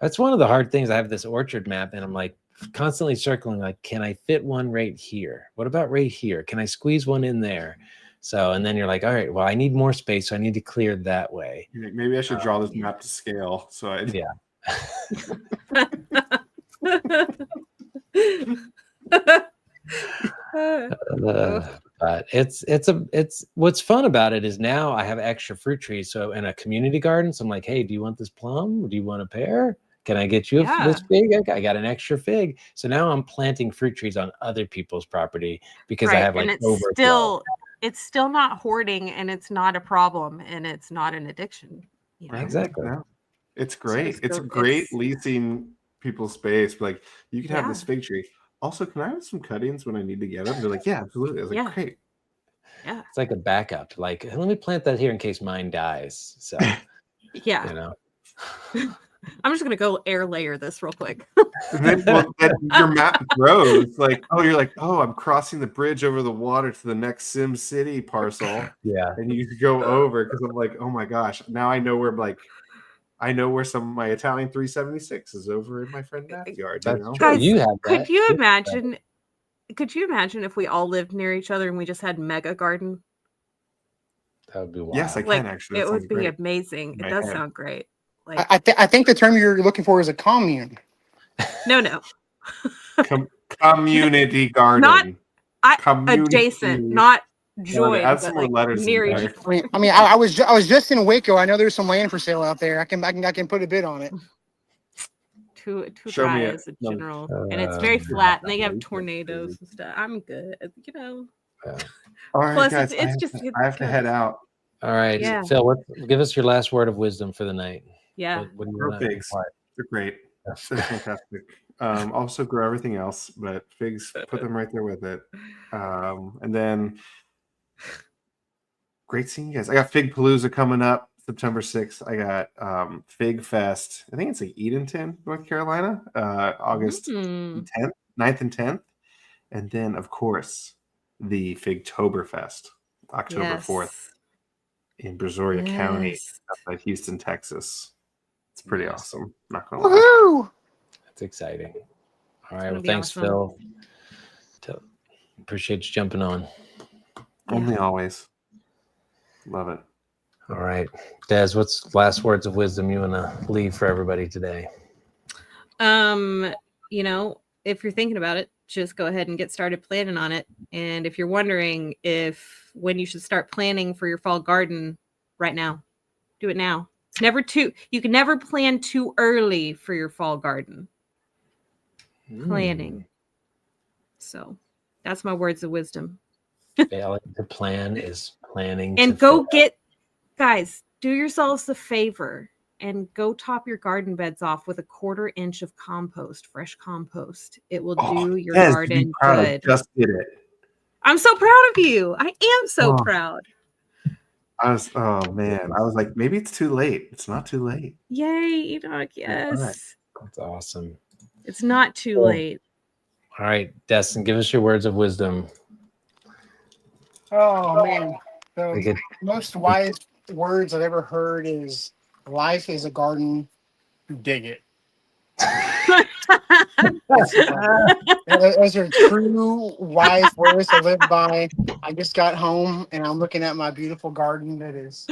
that's one of the hard things. I have this orchard map, and I'm like constantly circling. Like, can I fit one right here? What about right here? Can I squeeze one in there? So, and then you're like, all right, well, I need more space, so I need to clear that way.
Maybe I should draw this map to scale. So but it's what's fun about it is now I have extra fruit trees. So in a community garden, so I'm like, hey, do you want this plum? Do you want a pear? Can I get you this fig? I got an extra fig. So now I'm planting fruit trees on other people's property because I have like overflow.
It's still not hoarding, and it's not a problem, and it's not an addiction.
Exactly.
Yeah. It's great. It's a great leasing people's space. Like you can have this fig tree. Also, can I have some cuttings when I need to get them? They're like, yeah, absolutely. I was like, great.
Yeah.
It's like a backup. Like, let me plant that here in case mine dies. So
Yeah.
You know.
I'm just gonna go air layer this real quick.
And then your map grows. Like, you're like, I'm crossing the bridge over the water to the next Sim City parcel.
Yeah.
And you go over because I'm like, oh my gosh, now I know where some of my Italian 376 is over in my friend's backyard.
That's
You know?
true.
Guys,
You have
could
that.
you imagine? Could you imagine if we all lived near each other and we just had mega garden?
That would be wild.
Yes, I
Like
can actually.
it
That
would
sounds
be
great.
amazing.
I
It does
can.
sound great. Like
I think the term you're looking for is a commune.
no.
Community garden.
Not
Community.
adjacent, not joined,
Add
but
some more
like
letters
near
in
each
there.
other.
I mean, I was just in Waco. I know there's some land for sale out there. I can put a bid on it.
Too
Show me
dry
it.
as a
No.
general, and it's very
yeah.
flat, and they have tornadoes and stuff. I'm good, you know.
All right,
Plus,
guys.
it's
I have to head out.
All right,
Yeah.
Phil, give us your last word of wisdom for the night.
Yeah.
What do you
Grow
want to
figs.
impart?
They're great. They're fantastic. Also grow everything else, but figs, put them right there with it. And then great seeing you guys. I got Fig Palooza coming up September 6th. I got Fig Fest. I think it's like Edenton, North Carolina, August 10th, 9th and 10th. And then, of course, the Figtoberfest, October 4th in Brazoria County, outside Houston, Texas. It's pretty awesome. Not gonna lie.
Woohoo!
That's exciting. All right. Well, thanks, Phil. Appreciate you jumping on.
Only always. Love it.
All right. Des, what's last words of wisdom you want to leave for everybody today?
You know, if you're thinking about it, just go ahead and get started planning on it. And if you're wondering when you should start planning for your fall garden, right now, do it now. It's never you can never plan too early for your fall garden. Planning. So that's my words of wisdom.
Failing to plan is planning.
And go guys, do yourselves a favor and go top your garden beds off with a 1/4 inch of compost, fresh compost. It will do your garden good.
I just did it.
I'm so proud of you. I am so proud.
I was like, maybe it's too late. It's not too late.
Yay, Enoch. Yes.
Right. That's awesome.
It's not too late.
All right, Destin, give us your words of wisdom.
Oh man, the most wise words I've ever heard is life is a garden, dig it. Those are true wise words to live by. I just got home and I'm looking at my beautiful garden that is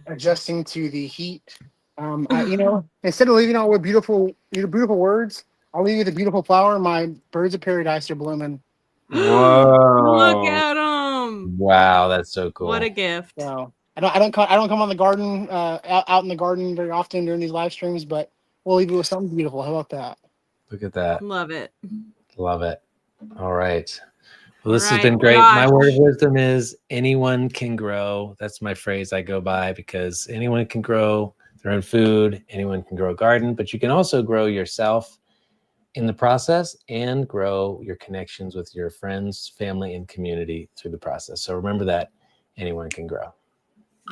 adjusting to the heat. Instead of leaving out with beautiful words, I'll leave you with a beautiful flower. My birds of paradise are blooming.
Whoa!
Look at them!
Wow, that's so cool.
What a gift!
So I don't come on the garden out in the garden very often during these live streams, but we'll leave you with something beautiful. How about that?
Look at that.
Love it.
Love it. All right. Well, this has been great.
Gosh.
My word of wisdom is anyone can grow. That's my phrase I go by because anyone can grow their own food. Anyone can grow a garden, but you can also grow yourself in the process and grow your connections with your friends, family, and community through the process. So remember that anyone can grow.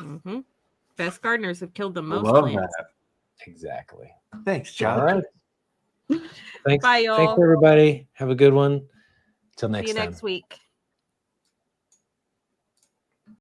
Mm-hmm. Best gardeners have killed the most
Love
plants.
that.
Exactly.
Thanks, John.
All right. Thanks.
Bye, y'all.
Thanks, everybody. Have a good one. Till next
See you
time.
next week.